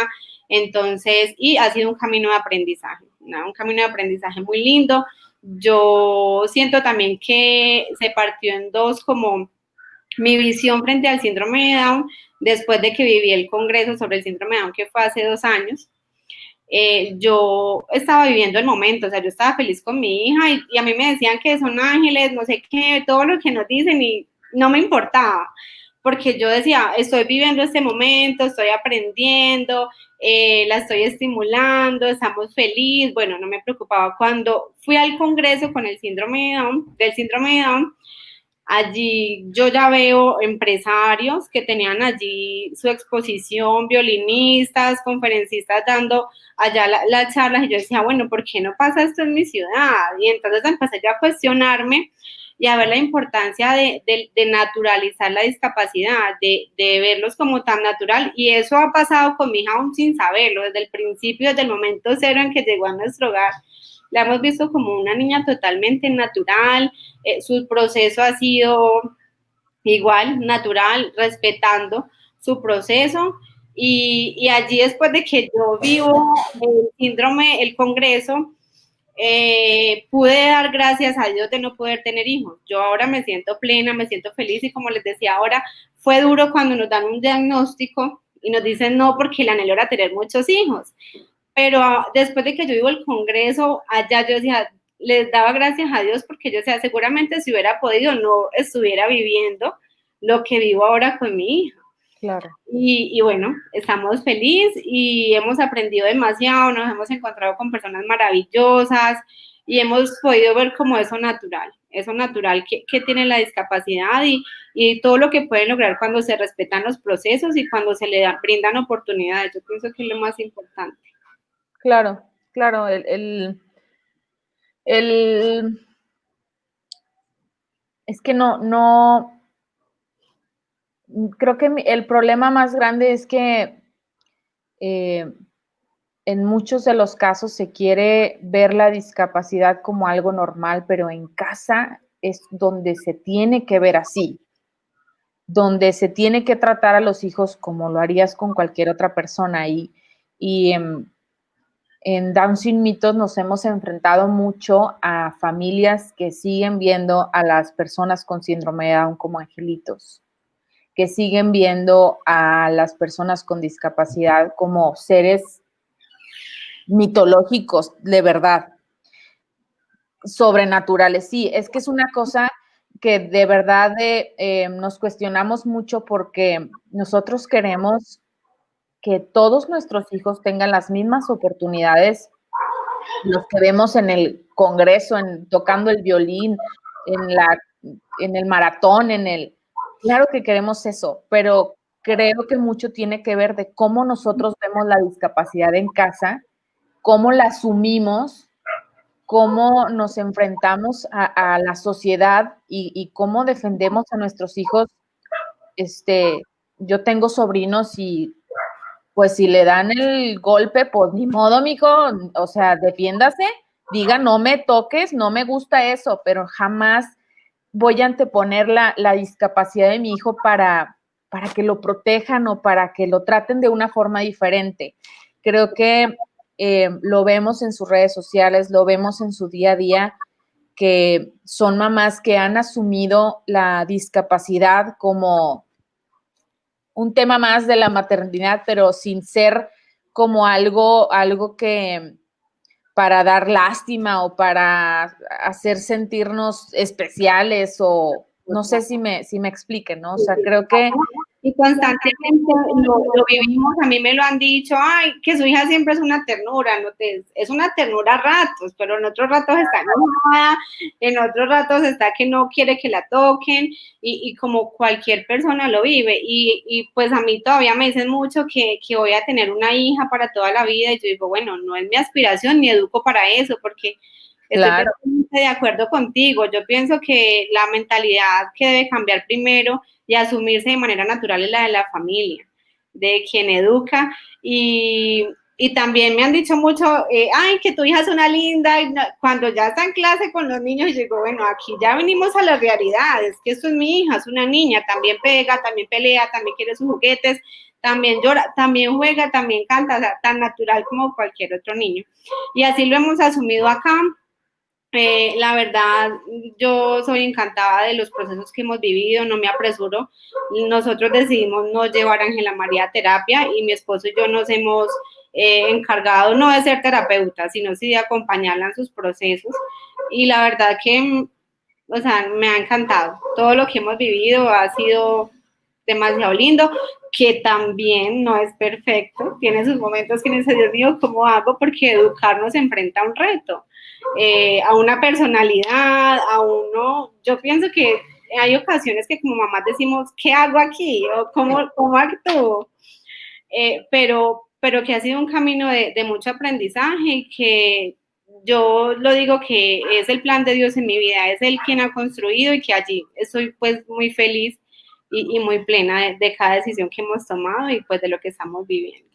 Speaker 4: entonces, y ha sido un camino de aprendizaje, ¿no? Un camino de aprendizaje muy lindo. Yo siento también que se partió en dos como mi visión frente al síndrome de Down, después de que viví el congreso sobre el síndrome de Down, que fue hace 2 años. Yo estaba viviendo el momento, o sea, yo estaba feliz con mi hija y a mí me decían que son ángeles, no sé qué, todo lo que nos dicen y no me importaba, porque yo decía, estoy viviendo este momento, estoy aprendiendo, la estoy estimulando, estamos felices, bueno, no me preocupaba. Cuando fui al congreso con el síndrome de Down, del síndrome de Down, allí yo ya veo empresarios que tenían allí su exposición, violinistas, conferencistas dando allá las charlas y yo decía, bueno, ¿por qué no pasa esto en mi ciudad? Y entonces empecé yo a cuestionarme y a ver la importancia de naturalizar la discapacidad, de verlos como tan natural y eso ha pasado con mi hija aún sin saberlo, desde el principio, desde el momento cero en que llegó a nuestro hogar. La hemos visto como una niña totalmente natural, su proceso ha sido igual, natural, respetando su proceso. Y allí después de que yo vivo el síndrome, el congreso, pude dar gracias a Dios de no poder tener hijos. Yo ahora me siento plena, me siento feliz y como les decía ahora, fue duro cuando nos dan un diagnóstico y nos dicen no porque el anhelo era tener muchos hijos. Pero después de que yo vivo el congreso, allá yo decía, les daba gracias a Dios porque yo decía, seguramente si hubiera podido no estuviera viviendo lo que vivo ahora con mi hija.
Speaker 1: Claro.
Speaker 4: Y bueno, estamos felices y hemos aprendido demasiado, nos hemos encontrado con personas maravillosas y hemos podido ver como eso natural que tiene la discapacidad y todo lo que pueden lograr cuando se respetan los procesos y cuando se le brindan oportunidades. Yo pienso que es lo más importante.
Speaker 1: Claro, claro, es que no, creo que el problema más grande es que en muchos de los casos se quiere ver la discapacidad como algo normal, pero en casa es donde se tiene que ver así, donde se tiene que tratar a los hijos como lo harías con cualquier otra persona y en Down Sin Mitos nos hemos enfrentado mucho a familias que siguen viendo a las personas con síndrome de Down como angelitos, que siguen viendo a las personas con discapacidad como seres mitológicos, de verdad, sobrenaturales. Sí, es que es una cosa que de verdad nos cuestionamos mucho porque nosotros queremos que todos nuestros hijos tengan las mismas oportunidades, los que vemos en el congreso, tocando el violín, en el maratón, claro que queremos eso, pero creo que mucho tiene que ver de cómo nosotros vemos la discapacidad en casa, cómo la asumimos, cómo nos enfrentamos a la sociedad y cómo defendemos a nuestros hijos. Yo tengo sobrinos y pues si le dan el golpe, pues ni modo, mijo, o sea, defiéndase, diga, no me toques, no me gusta eso, pero jamás voy a anteponer la discapacidad de mi hijo para que lo protejan o para que lo traten de una forma diferente. Creo que lo vemos en sus redes sociales, lo vemos en su día a día, que son mamás que han asumido la discapacidad como un tema más de la maternidad, pero sin ser como algo que para dar lástima o para hacer sentirnos especiales o no sé si me expliquen, ¿no? O sea, creo que...
Speaker 4: Y constantemente lo vivimos, a mí me lo han dicho, ay, que su hija siempre es una ternura, ¿no? Es una ternura a ratos, pero en otros ratos está enojada, en otros ratos está que no quiere que la toquen, y como cualquier persona lo vive, y pues a mí todavía me dicen mucho que voy a tener una hija para toda la vida, y yo digo, bueno, no es mi aspiración, ni educo para eso, porque
Speaker 1: Claro.
Speaker 4: estoy de acuerdo contigo, yo pienso que la mentalidad que debe cambiar primero y asumirse de manera natural es la de la familia, de quien educa, y también me han dicho mucho, ay, que tu hija es una linda, y cuando ya está en clase con los niños, yo digo, bueno, aquí ya venimos a la realidad, es que esto es mi hija, es una niña, también pega, también pelea, también quiere sus juguetes, también llora, también juega, también canta, o sea, tan natural como cualquier otro niño. Y así lo hemos asumido acá. La verdad, yo soy encantada de los procesos que hemos vivido, no me apresuro. Nosotros decidimos no llevar a Ángela María a terapia y mi esposo y yo nos hemos encargado no de ser terapeutas, sino sí de acompañarla en sus procesos. Y la verdad que, o sea, me ha encantado. Todo lo que hemos vivido ha sido demasiado lindo, que también no es perfecto, tiene sus momentos que dice, Dios mío, ¿cómo hago? Porque educarnos enfrenta a un reto, a una personalidad, a uno, yo pienso que hay ocasiones que como mamás decimos, ¿qué hago aquí? O ¿cómo actúo? Pero que ha sido un camino de mucho aprendizaje, que yo lo digo que es el plan de Dios en mi vida, es Él quien ha construido y que allí estoy pues muy feliz y muy plena de cada decisión que hemos tomado y pues de lo que estamos viviendo.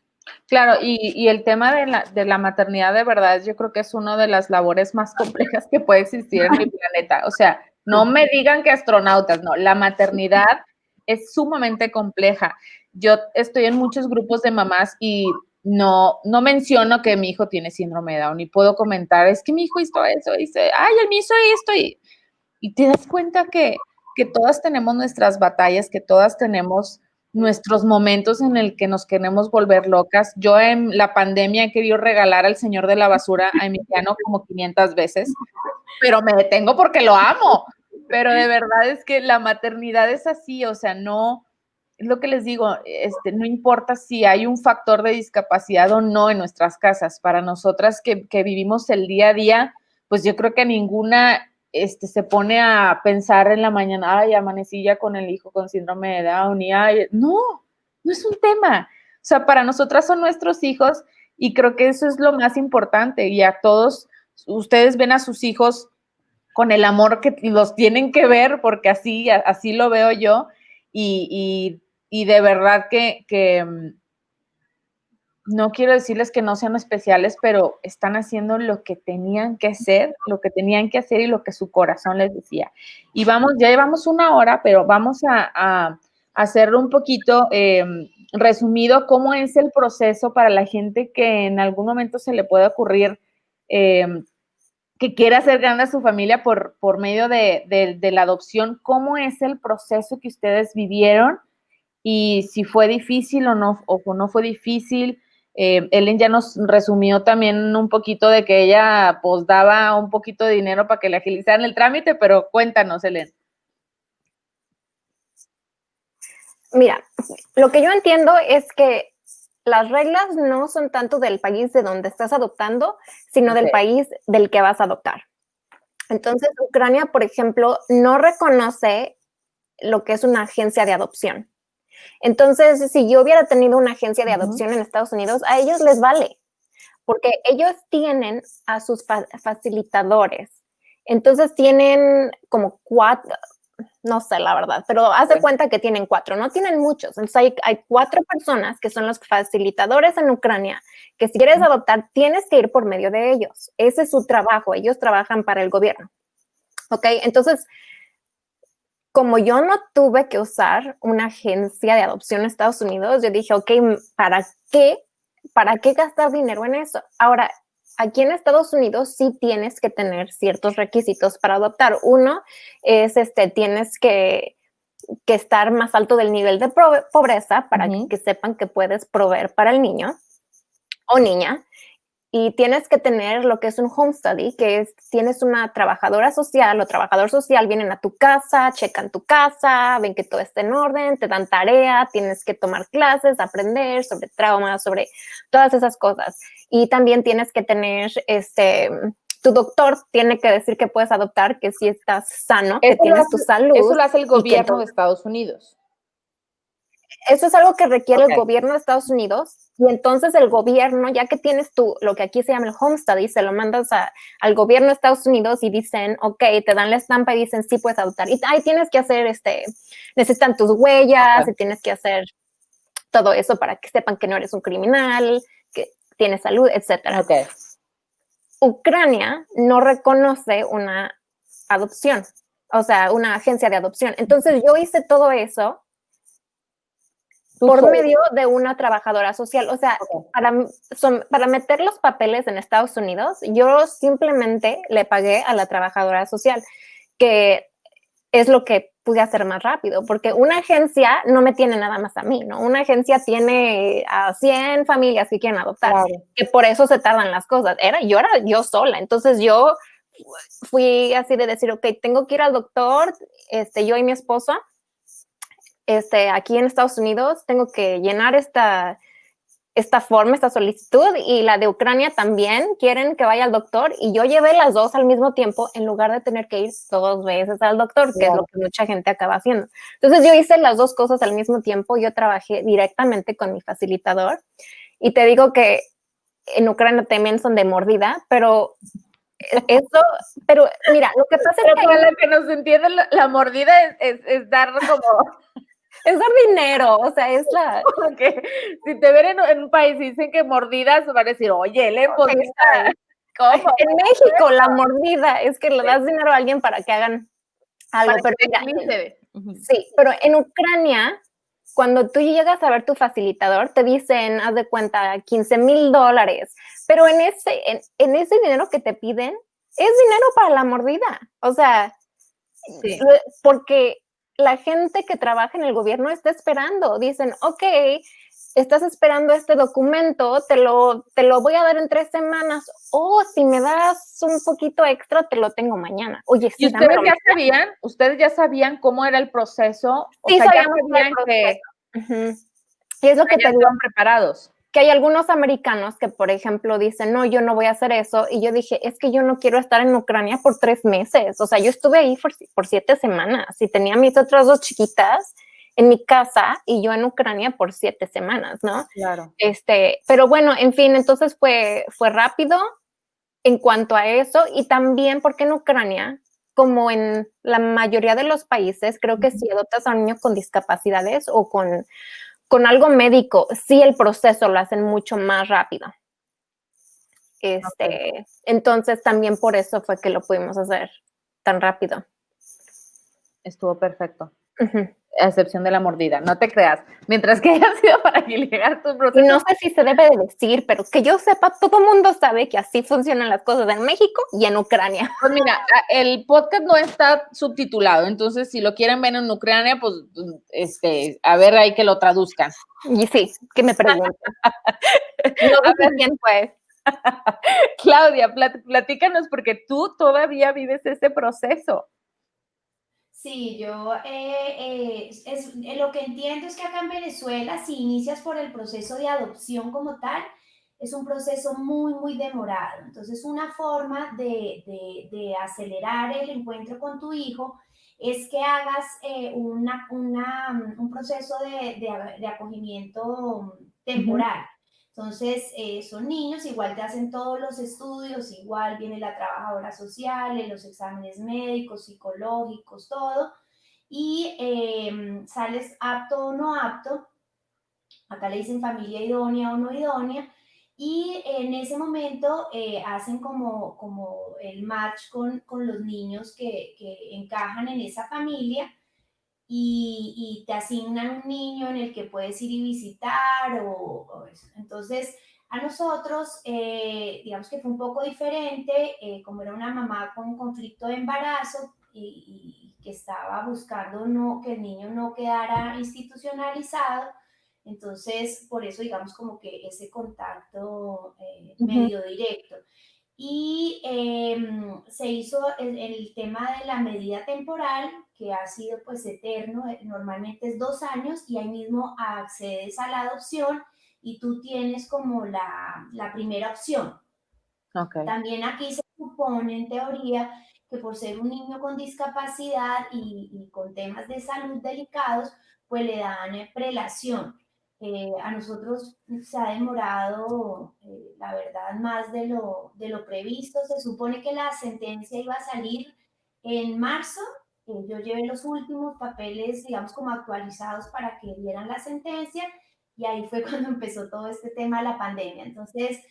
Speaker 1: Claro, y el tema de la maternidad de verdad yo creo que es una de las labores más complejas que puede existir en el planeta. O sea, no me digan que astronautas, no, la maternidad es sumamente compleja. Yo estoy en muchos grupos de mamás y no menciono que mi hijo tiene síndrome de Down, ni puedo comentar, es que mi hijo hizo eso, dice, ay, él me hizo esto, y te das cuenta que todas tenemos nuestras batallas, que todas tenemos nuestros momentos en el que nos queremos volver locas. Yo en la pandemia he querido regalar al señor de la basura a Emiliano como 500 veces, pero me detengo porque lo amo. Pero de verdad es que la maternidad es así, o sea, no, es lo que les digo, no importa si hay un factor de discapacidad o no en nuestras casas, para nosotras que vivimos el día a día, pues yo creo que ninguna se pone a pensar en la mañana, ay, amanecí ya con el hijo con síndrome de Down, y ay, no es un tema. O sea, para nosotras son nuestros hijos y creo que eso es lo más importante. Y a todos, ustedes ven a sus hijos con el amor que los tienen que ver, porque así lo veo yo, y de verdad que no quiero decirles que no sean especiales, pero están haciendo lo que tenían que hacer, y lo que su corazón les decía. Y ya llevamos 1 hora, pero vamos a hacerlo un poquito resumido, cómo es el proceso para la gente que en algún momento se le puede ocurrir que quiera hacer grande a su familia por medio de la adopción. ¿Cómo es el proceso que ustedes vivieron? Y si fue difícil o no fue difícil. Ellen ya nos resumió también un poquito de que ella pues daba un poquito de dinero para que le agilizaran el trámite, pero cuéntanos, Ellen.
Speaker 3: Mira, lo que yo entiendo es que las reglas no son tanto del país de donde estás adoptando, sino del país del que vas a adoptar. Entonces, Ucrania, por ejemplo, no reconoce lo que es una agencia de adopción. Entonces, si yo hubiera tenido una agencia de adopción en Estados Unidos, a ellos les vale, porque ellos tienen a sus facilitadores. Entonces, tienen como no sé la verdad, pero haz de cuenta que tienen 4, no tienen muchos. Entonces hay 4 personas que son los facilitadores en Ucrania, que si quieres adoptar tienes que ir por medio de ellos. Ese es su trabajo, ellos trabajan para el gobierno. ¿Ok? Entonces, como yo no tuve que usar una agencia de adopción en Estados Unidos, yo dije, ok, ¿para qué gastar dinero en eso? Ahora, aquí en Estados Unidos sí tienes que tener ciertos requisitos para adoptar. Uno es, tienes que estar más alto del nivel de pobreza para que sepan que puedes proveer para el niño o niña. Y tienes que tener lo que es un home study, que es, tienes una trabajadora social o trabajador social, vienen a tu casa, checan tu casa, ven que todo está en orden, te dan tarea, tienes que tomar clases, aprender sobre traumas, sobre todas esas cosas. Y también tienes que tener, tu doctor tiene que decir que puedes adoptar, que si estás sano, que tienes tu salud.
Speaker 1: Eso lo hace el gobierno de Estados Unidos.
Speaker 3: Eso es algo que requiere el gobierno de Estados Unidos, y entonces el gobierno, ya que tienes tú lo que aquí se llama el home study, se lo mandas al gobierno de Estados Unidos y dicen, ok, te dan la estampa y dicen, sí puedes adoptar. Y ahí tienes que hacer, necesitan tus huellas y tienes que hacer todo eso para que sepan que no eres un criminal, que tienes salud, etc.
Speaker 1: Okay.
Speaker 3: Ucrania no reconoce una adopción, o sea, una agencia de adopción. Entonces yo hice todo eso por medio de una trabajadora social. O sea, para meter los papeles en Estados Unidos, yo simplemente le pagué a la trabajadora social, que es lo que pude hacer más rápido, porque una agencia no me tiene nada más a mí, ¿no? Una agencia tiene a 100 familias que quieren adoptar, que por eso se tardan las cosas. Era yo sola, entonces yo fui así de decir, ok, tengo que ir al doctor, yo y mi esposo, aquí en Estados Unidos, tengo que llenar esta forma, esta solicitud, y la de Ucrania también quieren que vaya al doctor, y yo llevé las dos al mismo tiempo en lugar de tener que ir 2 veces al doctor, que es lo que mucha gente acaba haciendo. Entonces yo hice las 2 cosas al mismo tiempo, yo trabajé directamente con mi facilitador, y te digo que en Ucrania también son de mordida, pero mira, lo que pasa es que...
Speaker 1: Para lo que nos entiende, la mordida es dar como...
Speaker 3: Es dar dinero, o sea, es la...
Speaker 1: Porque si te ven en un país y dicen que mordidas, van a decir, oye, le mordida.
Speaker 3: ¿Cómo? En México, la mordida es que le das dinero a alguien para que hagan algo.
Speaker 1: Para
Speaker 3: pero sí, pero en Ucrania, cuando tú llegas a ver tu facilitador, te dicen, haz de cuenta, $15,000. Pero en ese dinero que te piden, es dinero para la mordida. O sea, porque la gente que trabaja en el gobierno está esperando. Dicen, ok, estás esperando este documento, te lo voy a dar en 3 semanas, o si me das un poquito extra, te lo tengo mañana. Oye,
Speaker 1: sí, ¿y ustedes ya sabían cómo era el proceso?
Speaker 3: Sí, o sea, sabíamos ya sabían que... Y es lo que te digo,
Speaker 1: preparados.
Speaker 3: Que hay algunos americanos que, por ejemplo, dicen, no, yo no voy a hacer eso. Y yo dije, es que yo no quiero estar en Ucrania por 3 meses. O sea, yo estuve ahí por 7 semanas y tenía mis otras 2 chiquitas en mi casa y yo en Ucrania por 7 semanas, ¿no?
Speaker 1: Claro.
Speaker 3: Pero bueno, en fin, entonces fue rápido en cuanto a eso, y también porque en Ucrania, como en la mayoría de los países, creo que si adoptas a un niño con discapacidades o con algo médico, sí el proceso lo hacen mucho más rápido. Entonces también por eso fue que lo pudimos hacer tan rápido.
Speaker 1: Estuvo perfecto. A excepción de la mordida, no te creas. Mientras que haya sido para agilizar tu proceso.
Speaker 3: Y no sé si se debe de decir, pero que yo sepa, todo mundo sabe que así funcionan las cosas en México y en Ucrania.
Speaker 1: Pues mira, el podcast no está subtitulado, entonces si lo quieren ver en Ucrania, pues a ver ahí que lo traduzcan.
Speaker 3: Y sí, que me pregunten. No sé quién fue.
Speaker 1: Claudia, platícanos, porque tú todavía vives ese proceso.
Speaker 2: Sí, yo lo que entiendo es que acá en Venezuela, si inicias por el proceso de adopción como tal, es un proceso muy, muy demorado. Entonces, una forma de acelerar el encuentro con tu hijo es que hagas un proceso de acogimiento temporal. Entonces, son niños, igual te hacen todos los estudios, igual viene la trabajadora social, los exámenes médicos, psicológicos, todo. y sales apto o no apto. Acá le dicen familia idónea o no idónea, y en ese momento hacen como el match con los niños que encajan en esa familia, y te asignan un niño en el que puedes ir y visitar o eso. Entonces, a nosotros, digamos que fue un poco diferente, como era una mamá con conflicto de embarazo y que estaba buscando que el niño no quedara institucionalizado. Entonces, por eso, digamos, como que ese contacto medio directo. Y se hizo el tema de la medida temporal, que ha sido pues eterno, normalmente es 2 años, y ahí mismo accedes a la adopción y tú tienes como la primera opción.
Speaker 1: Okay.
Speaker 2: También aquí se supone, en teoría, que por ser un niño con discapacidad y con temas de salud delicados, pues le dan prelación. A nosotros se ha demorado, la verdad, más de lo previsto. Se supone que la sentencia iba a salir en marzo. Yo llevé los últimos papeles, digamos, como actualizados para que dieran la sentencia, y ahí fue cuando empezó todo este tema de la pandemia. Entonces,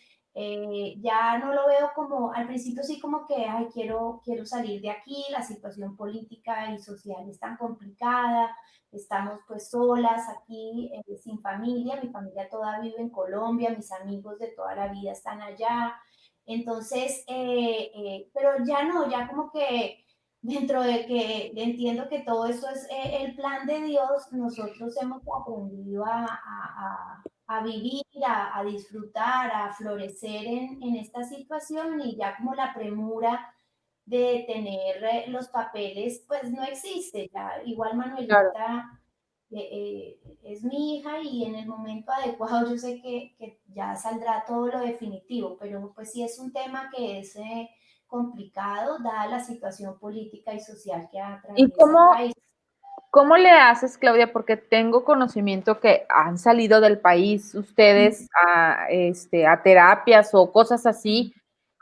Speaker 2: ya no lo veo como, al principio sí como que, ay, quiero salir de aquí, la situación política y social es tan complicada, estamos pues solas aquí, sin familia, mi familia toda vive en Colombia, mis amigos de toda la vida están allá. Entonces, pero ya no, ya como que dentro de que entiendo que todo esto es el plan de Dios, nosotros hemos aprendido a vivir, a disfrutar, a florecer en esta situación, y ya como la premura de tener los papeles, pues no existe. Ya, igual Manuelita es mi hija, y en el momento adecuado yo sé que ya saldrá todo lo definitivo, pero pues sí es un tema que es complicado dada la situación política y social que atraviesa el país.
Speaker 1: ¿Cómo le haces, Claudia? Porque tengo conocimiento que han salido del país ustedes a terapias o cosas así.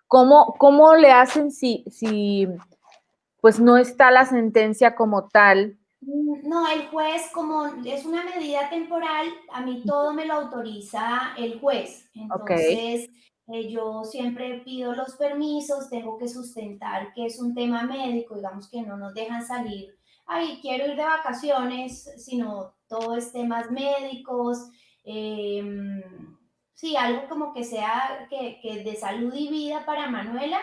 Speaker 1: ¿Cómo le hacen si pues no está la sentencia como tal?
Speaker 2: No, el juez, como es una medida temporal, a mí todo me lo autoriza el juez. Entonces, yo siempre pido los permisos, tengo que sustentar que es un tema médico, digamos que no nos dejan salir, ay, quiero ir de vacaciones, sino todo es temas médicos. Sí, algo como que sea que de salud y vida para Manuela.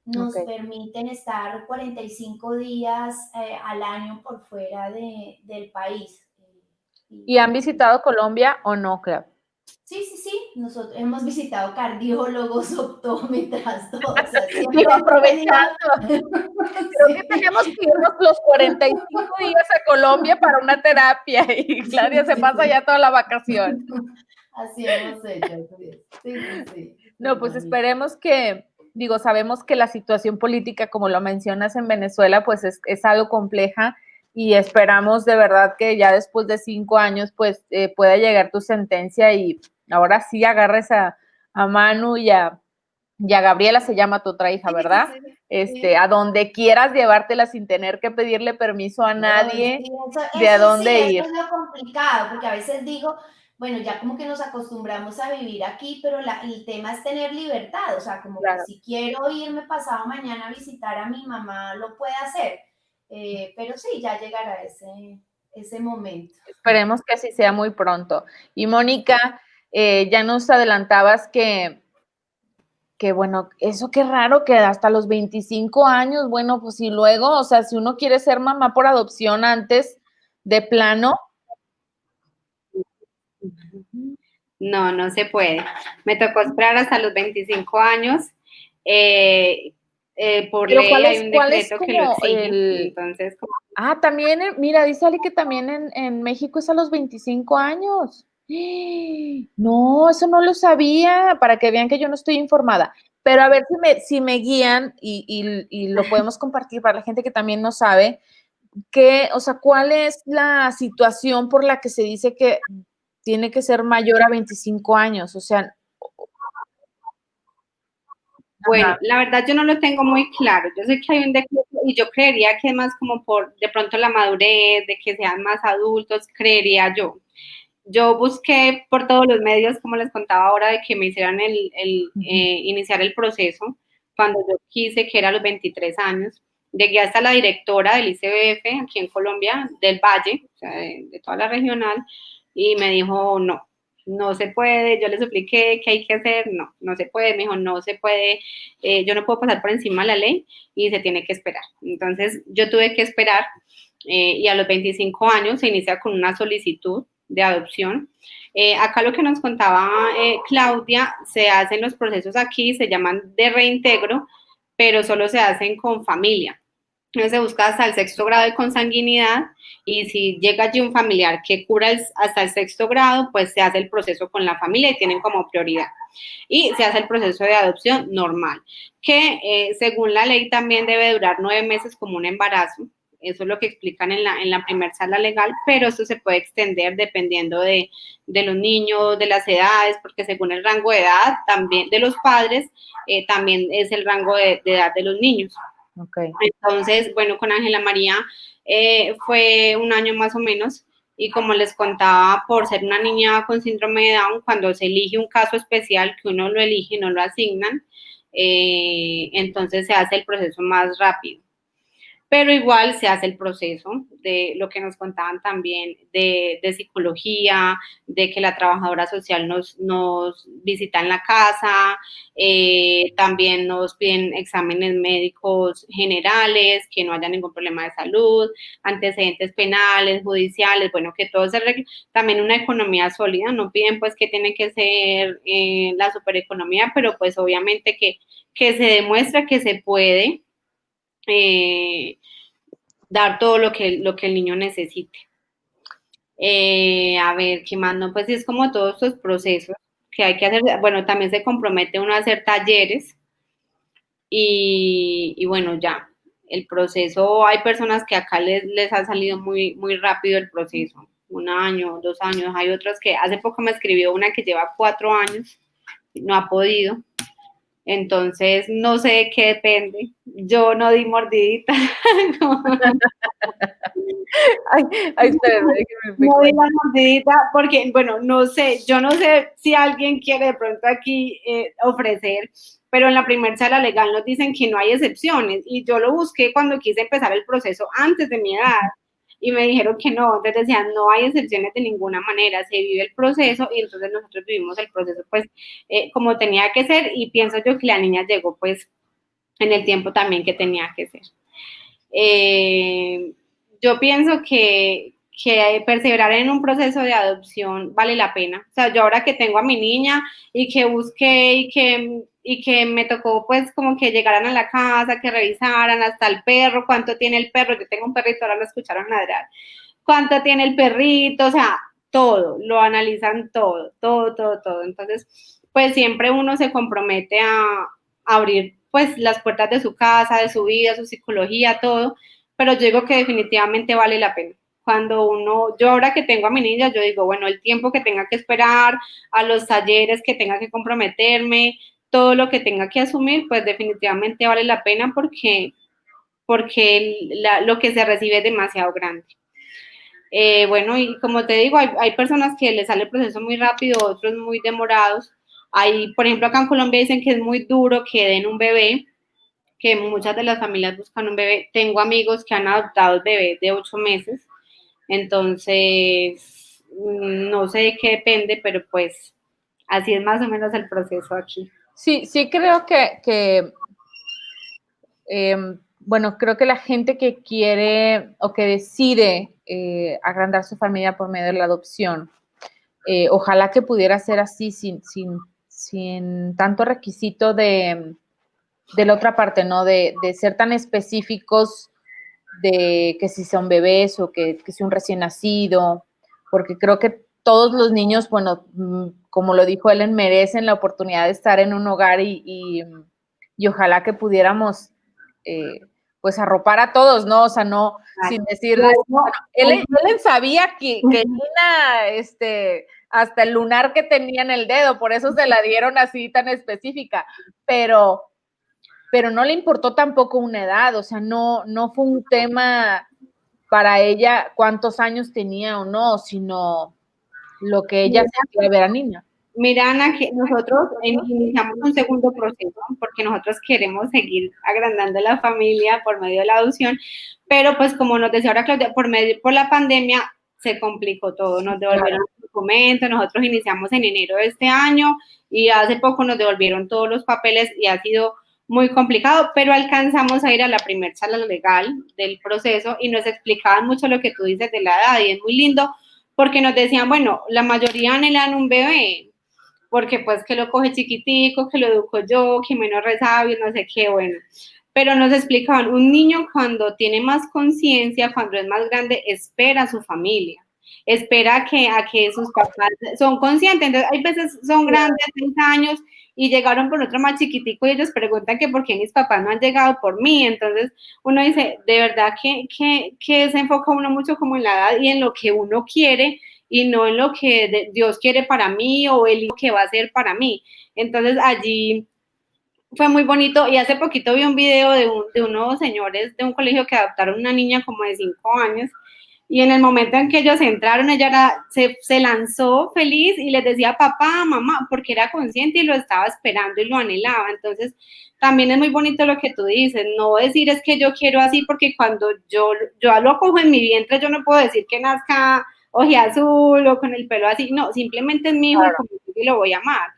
Speaker 2: Nos permiten estar 45 días al año por fuera del país.
Speaker 1: ¿Y han visitado Colombia o no, Claudia?
Speaker 2: Sí. Nosotros hemos visitado cardiólogos, optómetras, todo. O sea,
Speaker 1: siempre aprovechando. Creo que tenemos que irnos los 45 días a Colombia para una terapia, y Claudia se pasa ya toda la vacación.
Speaker 2: Así hemos hecho. Sí.
Speaker 1: No, pues esperemos que, sabemos que la situación política, como lo mencionas en Venezuela, pues es algo compleja, y esperamos de verdad que ya después de 5 años, pues pueda llegar tu sentencia, y ahora sí agarres a Manu y a Gabriela, se llama tu otra hija, ¿verdad? Sí. A donde quieras llevártela sin tener que pedirle permiso a nadie, de a dónde ir.
Speaker 2: Eso es lo complicado, porque a veces digo, bueno, ya como que nos acostumbramos a vivir aquí, pero el tema es tener libertad, o sea, como que si quiero irme pasado mañana a visitar a mi mamá, lo puede hacer, pero sí, ya llegará ese momento.
Speaker 1: Esperemos que así sea muy pronto. Y Mónica, ya nos adelantabas que bueno, eso qué raro, que hasta los 25 años, bueno, pues y luego, o sea, si uno quiere ser mamá por adopción antes de plano.
Speaker 4: No se puede. Me tocó esperar hasta los 25 años. Por
Speaker 1: Pero
Speaker 4: ley hay un decreto que lo exige. Entonces,
Speaker 1: también, mira, dice Ali que también en México es a los 25 años. No, eso no lo sabía, para que vean que yo no estoy informada. Pero a ver si me guían y lo podemos compartir para la gente que también no sabe, o sea, ¿cuál es la situación por la que se dice que tiene que ser mayor a 25 años? O sea,
Speaker 4: bueno, la verdad yo no lo tengo muy claro. Yo sé que hay un decreto, y yo creería que es más como por de pronto la madurez, de que sean más adultos, creería yo. Yo busqué por todos los medios, como les contaba ahora, de que me hicieran iniciar el proceso cuando yo quise, que era a los 23 años. Llegué hasta la directora del ICBF aquí en Colombia, del Valle, o sea, de toda la regional, y me dijo, no se puede. Yo le supliqué qué hay que hacer, no se puede. Me dijo, no se puede, yo no puedo pasar por encima de la ley y se tiene que esperar. Entonces yo tuve que esperar y a los 25 años se inicia con una solicitud de adopción. Acá lo que nos contaba Claudia, se hacen los procesos aquí, se llaman de reintegro, pero solo se hacen con familia. Entonces se busca hasta el 6º grado de consanguinidad y si llega allí un familiar que cura hasta el 6º grado, pues se hace el proceso con la familia y tienen como prioridad. Y se hace el proceso de adopción normal, que según la ley también debe durar 9 meses como un embarazo. Eso es lo que explican en la primera sala legal, pero esto se puede extender dependiendo de los niños, de las edades, porque según el rango de edad también de los padres, también es el rango de edad de los niños.
Speaker 1: Okay.
Speaker 4: Entonces, bueno, con Ángela María fue un año más o menos, y como les contaba, por ser una niña con síndrome de Down, cuando se elige un caso especial, que uno lo elige y no lo asignan, entonces se hace el proceso más rápido. Pero igual se hace el proceso de lo que nos contaban también de psicología, de que la trabajadora social nos visita en la casa, también nos piden exámenes médicos generales, que no haya ningún problema de salud, antecedentes penales, judiciales, bueno, que todo se arregle. También una economía sólida, no piden pues que tiene que ser la supereconomía, pero pues obviamente que se demuestra que se puede dar todo lo que el niño necesite. A ver, ¿qué más? No, pues es como todos estos procesos que hay que hacer. Bueno, también se compromete uno a hacer talleres y bueno, ya, el proceso, hay personas que acá les ha salido muy, muy rápido el proceso, 1 año, 2 años, hay otras que hace poco me escribió una que lleva 4 años, no ha podido. Entonces, no sé de qué depende. Yo no di mordidita. No di la mordidita porque, bueno, no sé, yo no sé si alguien quiere de pronto aquí ofrecer, pero en la primera sala legal nos dicen que no hay excepciones y yo lo busqué cuando quise empezar el proceso antes de mi edad. Y me dijeron que no, entonces decían, no hay excepciones de ninguna manera, se vive el proceso y entonces nosotros vivimos el proceso pues como tenía que ser y pienso yo que la niña llegó pues en el tiempo también que tenía que ser. Yo pienso que perseverar en un proceso de adopción vale la pena. O sea, yo ahora que tengo a mi niña y que busqué y que me tocó pues como que llegaran a la casa, que revisaran hasta el perro, cuánto tiene el perro, yo tengo un perrito, ahora lo escucharon ladrar, cuánto tiene el perrito, o sea, todo, lo analizan todo. Entonces, pues siempre uno se compromete a abrir pues las puertas de su casa, de su vida, su psicología, todo, pero yo digo que definitivamente vale la pena. Cuando yo ahora que tengo a mi niña, yo digo, bueno, el tiempo que tenga que esperar, a los talleres que tenga que comprometerme, todo lo que tenga que asumir, pues definitivamente vale la pena porque lo que se recibe es demasiado grande. Bueno, y como te digo, hay personas que les sale el proceso muy rápido, otros muy demorados. Por ejemplo, acá en Colombia dicen que es muy duro que den un bebé, que muchas de las familias buscan un bebé. Tengo amigos que han adoptado bebés de 8 meses, entonces no sé de qué depende, pero pues así es más o menos el proceso aquí.
Speaker 1: Sí, creo que bueno, creo que la gente que quiere o que decide agrandar su familia por medio de la adopción, ojalá que pudiera ser así sin tanto requisito de la otra parte, ¿no? De ser tan específicos de que si son bebés o que si un recién nacido, porque creo que todos los niños, bueno, como lo dijo Ellen, merecen la oportunidad de estar en un hogar y ojalá que pudiéramos pues arropar a todos, ¿no? O sea, no, sin decirles, bueno, Ellen sabía que Gina, hasta el lunar que tenía en el dedo, por eso se la dieron así tan específica, pero pero no le importó tampoco una edad, o sea, no fue un tema para ella cuántos años tenía o no, sino lo que ella sentía ver a niña.
Speaker 4: Mira, Ana, que nosotros iniciamos un segundo proceso porque nosotros queremos seguir agrandando la familia por medio de la adopción, pero pues como nos decía ahora Claudia, por la pandemia se complicó todo, nos devolvieron los documentos, nosotros iniciamos en enero de este año y hace poco nos devolvieron todos los papeles y ha sido muy complicado, pero alcanzamos a ir a la primera sala legal del proceso y nos explicaban mucho lo que tú dices de la edad y es muy lindo porque nos decían, bueno, la mayoría anhelan un bebé, porque pues que lo coge chiquitico, que lo educo yo, que menos resabio, no sé qué, bueno. Pero nos explicaban, un niño cuando tiene más conciencia, cuando es más grande, espera a su familia, espera a que sus papás son conscientes. Entonces, hay veces son grandes, 6 años, y llegaron por otro más chiquitico y ellos preguntan que por qué mis papás no han llegado por mí. Entonces, uno dice, de verdad que se enfoca uno mucho como en la edad y en lo que uno quiere, y no en lo que Dios quiere para mí o el hijo que va a ser para mí. Entonces allí fue muy bonito y hace poquito vi un video de unos señores de un colegio que adoptaron una niña como de 5 años y en el momento en que ellos entraron, ella se lanzó feliz y les decía papá, mamá, porque era consciente y lo estaba esperando y lo anhelaba. Entonces, también es muy bonito lo que tú dices, no decir es que yo quiero así, porque cuando yo lo cojo en mi vientre, yo no puedo decir que nazca ojiazul o con el pelo así, no, simplemente es mi hijo y lo voy a amar.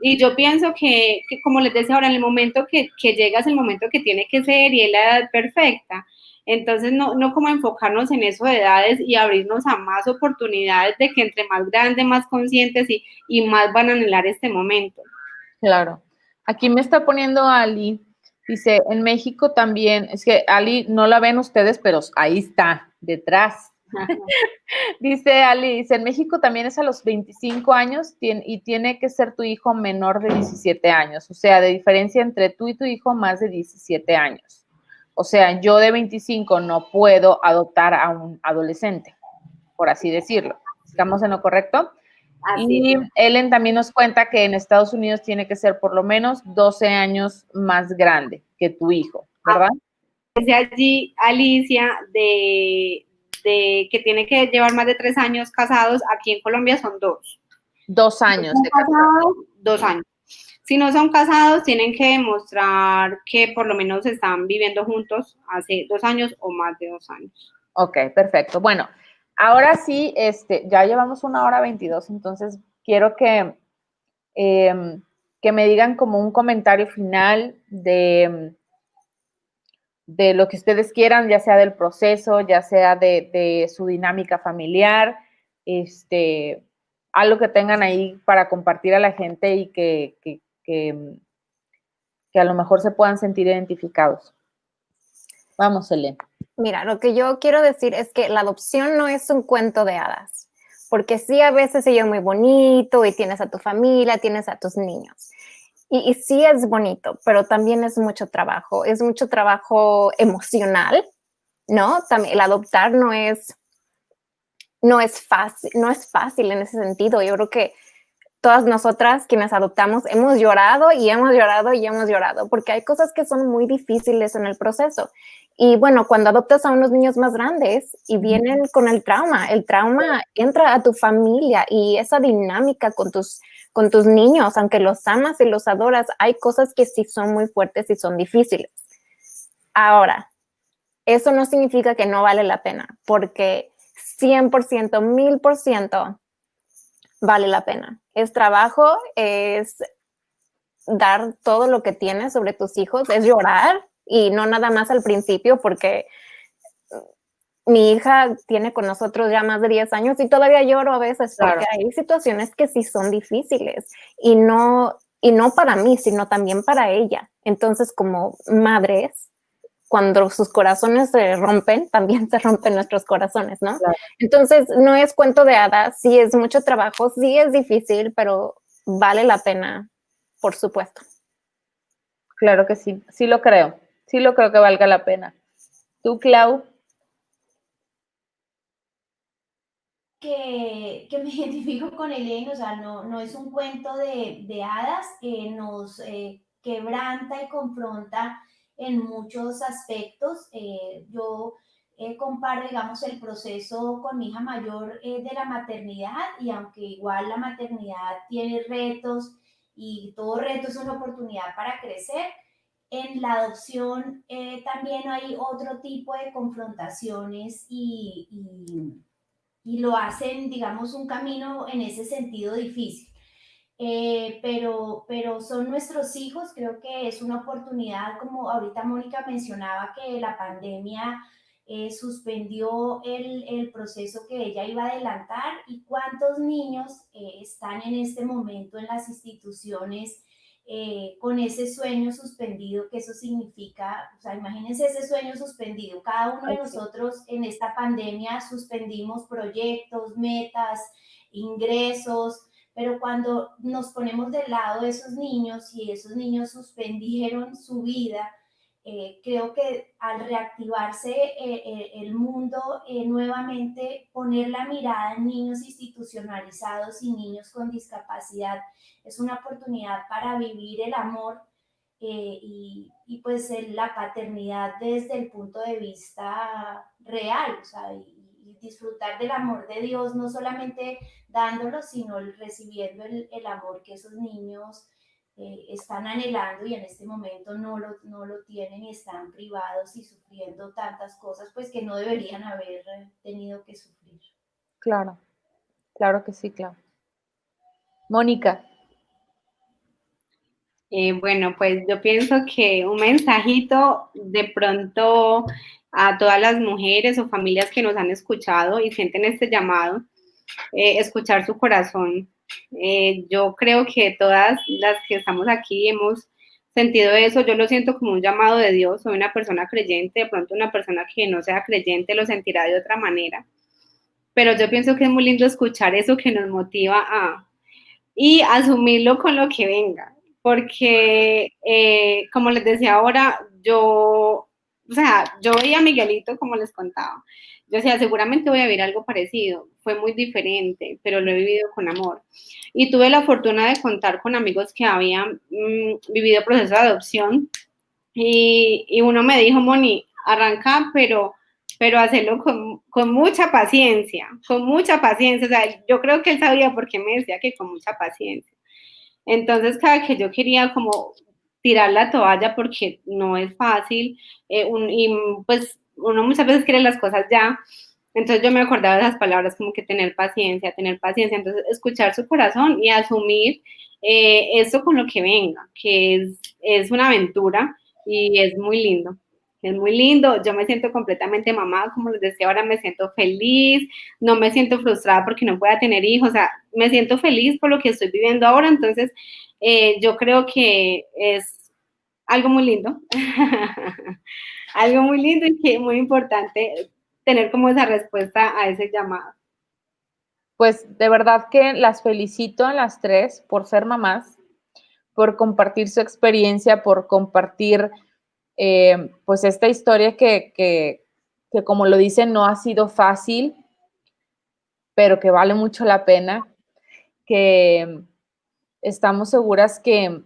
Speaker 4: Y yo pienso que como les decía ahora, en el momento que llega es el momento que tiene que ser y es la edad perfecta. Entonces, no como enfocarnos en eso de edades y abrirnos a más oportunidades de que entre más grandes, más conscientes y más van a anhelar este momento.
Speaker 1: Claro. Aquí me está poniendo Ali, dice, en México también, es que Ali no la ven ustedes, pero ahí está, detrás. Dice Ali, dice, en México también es a los 25 años y tiene que ser tu hijo menor de 17 años, o sea, de diferencia entre tú y tu hijo más de 17 años. O sea, yo de 25 no puedo adoptar a un adolescente, por así decirlo. ¿Estamos en lo correcto? Y Ellen también nos cuenta que en Estados Unidos tiene que ser por lo menos 12 años más grande que tu hijo, ¿verdad?
Speaker 4: Dice allí Alicia de que tiene que llevar más de 3 años casados. Aquí en Colombia son 2.
Speaker 1: 2 años.
Speaker 4: Si no son casados, 2 años. Si no son casados, tienen que demostrar que por lo menos están viviendo juntos hace 2 años o más de 2 años.
Speaker 1: Ok, perfecto. Bueno, ahora sí, ya llevamos 1:22, entonces quiero que me digan como un comentario final de lo que ustedes quieran, ya sea del proceso, ya sea de su dinámica familiar, algo que tengan ahí para compartir a la gente y que a lo mejor se puedan sentir identificados. Vamos, Elena.
Speaker 3: Mira, lo que yo quiero decir es que la adopción no es un cuento de hadas, porque sí, a veces se oye muy bonito y tienes a tu familia, tienes a tus niños. Y sí es bonito, pero también es mucho trabajo emocional, ¿no? También el adoptar no es fácil en ese sentido. Yo creo que todas nosotras quienes adoptamos hemos llorado y hemos llorado y hemos llorado, porque hay cosas que son muy difíciles en el proceso. Y bueno, cuando adoptas a unos niños más grandes y vienen con el trauma entra a tu familia y esa dinámica con tus niños, aunque los amas y los adoras, hay cosas que sí son muy fuertes y son difíciles. Ahora, eso no significa que no vale la pena, porque 100%, 1000% vale la pena. Es trabajo, es dar todo lo que tienes sobre tus hijos, es llorar y no nada más al principio, porque mi hija tiene con nosotros ya más de 10 años y todavía lloro a veces porque hay situaciones que sí son difíciles y no para mí, sino también para ella. Entonces, como madres, cuando sus corazones se rompen, también se rompen nuestros corazones, ¿no? Claro. Entonces, no es cuento de hadas, sí es mucho trabajo, sí es difícil, pero vale la pena, por supuesto.
Speaker 1: Claro que sí, sí lo creo que valga la pena. ¿Tú, Clau?
Speaker 2: Que me identifico con Elena, o sea, no es un cuento de hadas que quebranta y confronta en muchos aspectos. Yo comparo, digamos, el proceso con mi hija mayor de la maternidad, y aunque igual la maternidad tiene retos y todo reto es una oportunidad para crecer, en la adopción también hay otro tipo de confrontaciones y lo hacen, digamos, un camino en ese sentido difícil. Pero son nuestros hijos. Creo que es una oportunidad, como ahorita Mónica mencionaba, que la pandemia suspendió el proceso que ella iba a adelantar, y cuántos niños están en este momento en las instituciones con ese sueño suspendido, que eso significa, o sea, imagínense ese sueño suspendido. Cada uno de nosotros en esta pandemia suspendimos proyectos, metas, ingresos, pero cuando nos ponemos del lado de esos niños y esos niños suspendieron su vida, creo que al reactivarse el mundo, nuevamente poner la mirada en niños institucionalizados y niños con discapacidad es una oportunidad para vivir el amor y pues la paternidad desde el punto de vista real, o sea, y disfrutar del amor de Dios, no solamente dándolo, sino recibiendo el amor que esos niños están anhelando y en este momento no lo tienen y están privados y sufriendo tantas cosas pues que no deberían haber tenido que sufrir.
Speaker 1: Claro, claro que sí, claro. Mónica.
Speaker 4: Bueno, pues yo pienso que un mensajito de pronto a todas las mujeres o familias que nos han escuchado y sienten este llamado, escuchar su corazón. Yo creo que todas las que estamos aquí hemos sentido eso. Yo lo siento como un llamado de Dios. Soy una persona creyente, de pronto una persona que no sea creyente lo sentirá de otra manera, pero yo pienso que es muy lindo escuchar eso que nos motiva y asumirlo con lo que venga, porque como les decía ahora, yo veía a Miguelito, como les contaba, yo decía, seguramente voy a vivir algo parecido, fue muy diferente, pero lo he vivido con amor. Y tuve la fortuna de contar con amigos que habían vivido proceso de adopción, y uno me dijo, Moni, arranca, pero hacerlo con mucha paciencia, o sea, yo creo que él sabía por qué me decía que con mucha paciencia. Entonces, cada que yo quería como tirar la toalla, porque no es fácil, y pues uno muchas veces quiere las cosas ya, entonces yo me acordaba de esas palabras como que tener paciencia, entonces escuchar su corazón y asumir eso con lo que venga, que es una aventura y es muy lindo. Es muy lindo, yo me siento completamente mamá, como les decía, ahora me siento feliz, no me siento frustrada porque no pueda tener hijos, o sea, me siento feliz por lo que estoy viviendo ahora, entonces yo creo que es algo muy lindo, algo muy lindo y que es muy importante tener como esa respuesta a ese llamado.
Speaker 1: Pues de verdad que las felicito a las tres por ser mamás, por compartir su experiencia, por compartir pues esta historia que como lo dicen no ha sido fácil, pero que vale mucho la pena, que estamos seguras que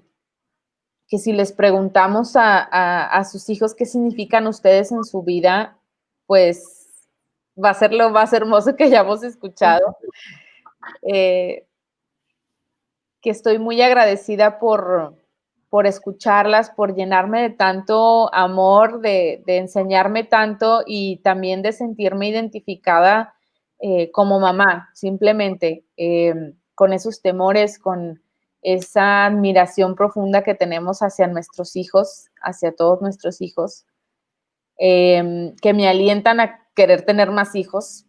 Speaker 1: si les preguntamos a sus hijos qué significan ustedes en su vida, pues va a ser lo más hermoso que hayamos escuchado. Que estoy muy agradecida por escucharlas, por llenarme de tanto amor, de enseñarme tanto y también de sentirme identificada como mamá, simplemente con esos temores, con esa admiración profunda que tenemos hacia nuestros hijos, hacia todos nuestros hijos, que me alientan a querer tener más hijos.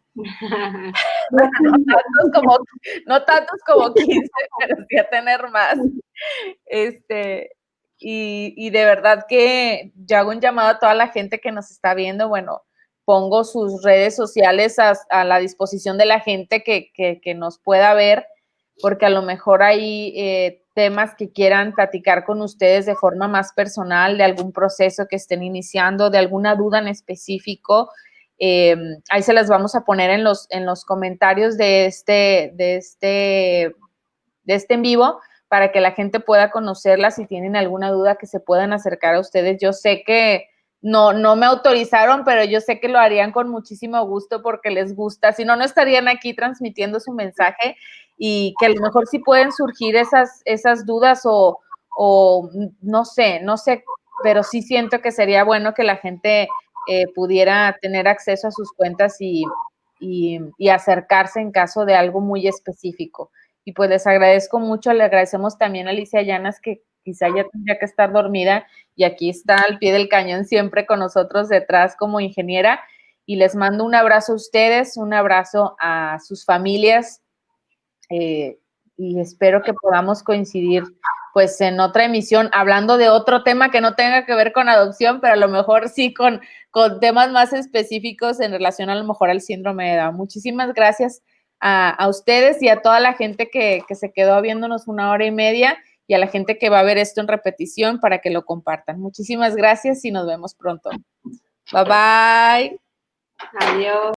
Speaker 1: No tantos como 15, pero sí a tener más. Y de verdad que yo hago un llamado a toda la gente que nos está viendo. Bueno, pongo sus redes sociales a la disposición de la gente que nos pueda ver, porque a lo mejor hay temas que quieran platicar con ustedes de forma más personal, de algún proceso que estén iniciando, de alguna duda en específico. Ahí se las vamos a poner en los comentarios de este en vivo para que la gente pueda conocerlas. Si tienen alguna duda, que se puedan acercar a ustedes. Yo sé que no me autorizaron, pero yo sé que lo harían con muchísimo gusto porque les gusta. Si no, no estarían aquí transmitiendo su mensaje, y que a lo mejor sí pueden surgir esas dudas o no sé, pero sí siento que sería bueno que la gente pudiera tener acceso a sus cuentas y acercarse en caso de algo muy específico. Y pues les agradezco mucho, le agradecemos también a Alicia Llanas, que quizá ya tendría que estar dormida, y aquí está al pie del cañón siempre con nosotros detrás como ingeniera, y les mando un abrazo a ustedes, un abrazo a sus familias, y espero que podamos coincidir pues en otra emisión, hablando de otro tema que no tenga que ver con adopción, pero a lo mejor sí con temas más específicos en relación a lo mejor al síndrome de Down. Muchísimas gracias a ustedes y a toda la gente que se quedó viéndonos 1 hora y media, y a la gente que va a ver esto en repetición para que lo compartan. Muchísimas gracias y nos vemos pronto. Bye bye.
Speaker 4: Adiós.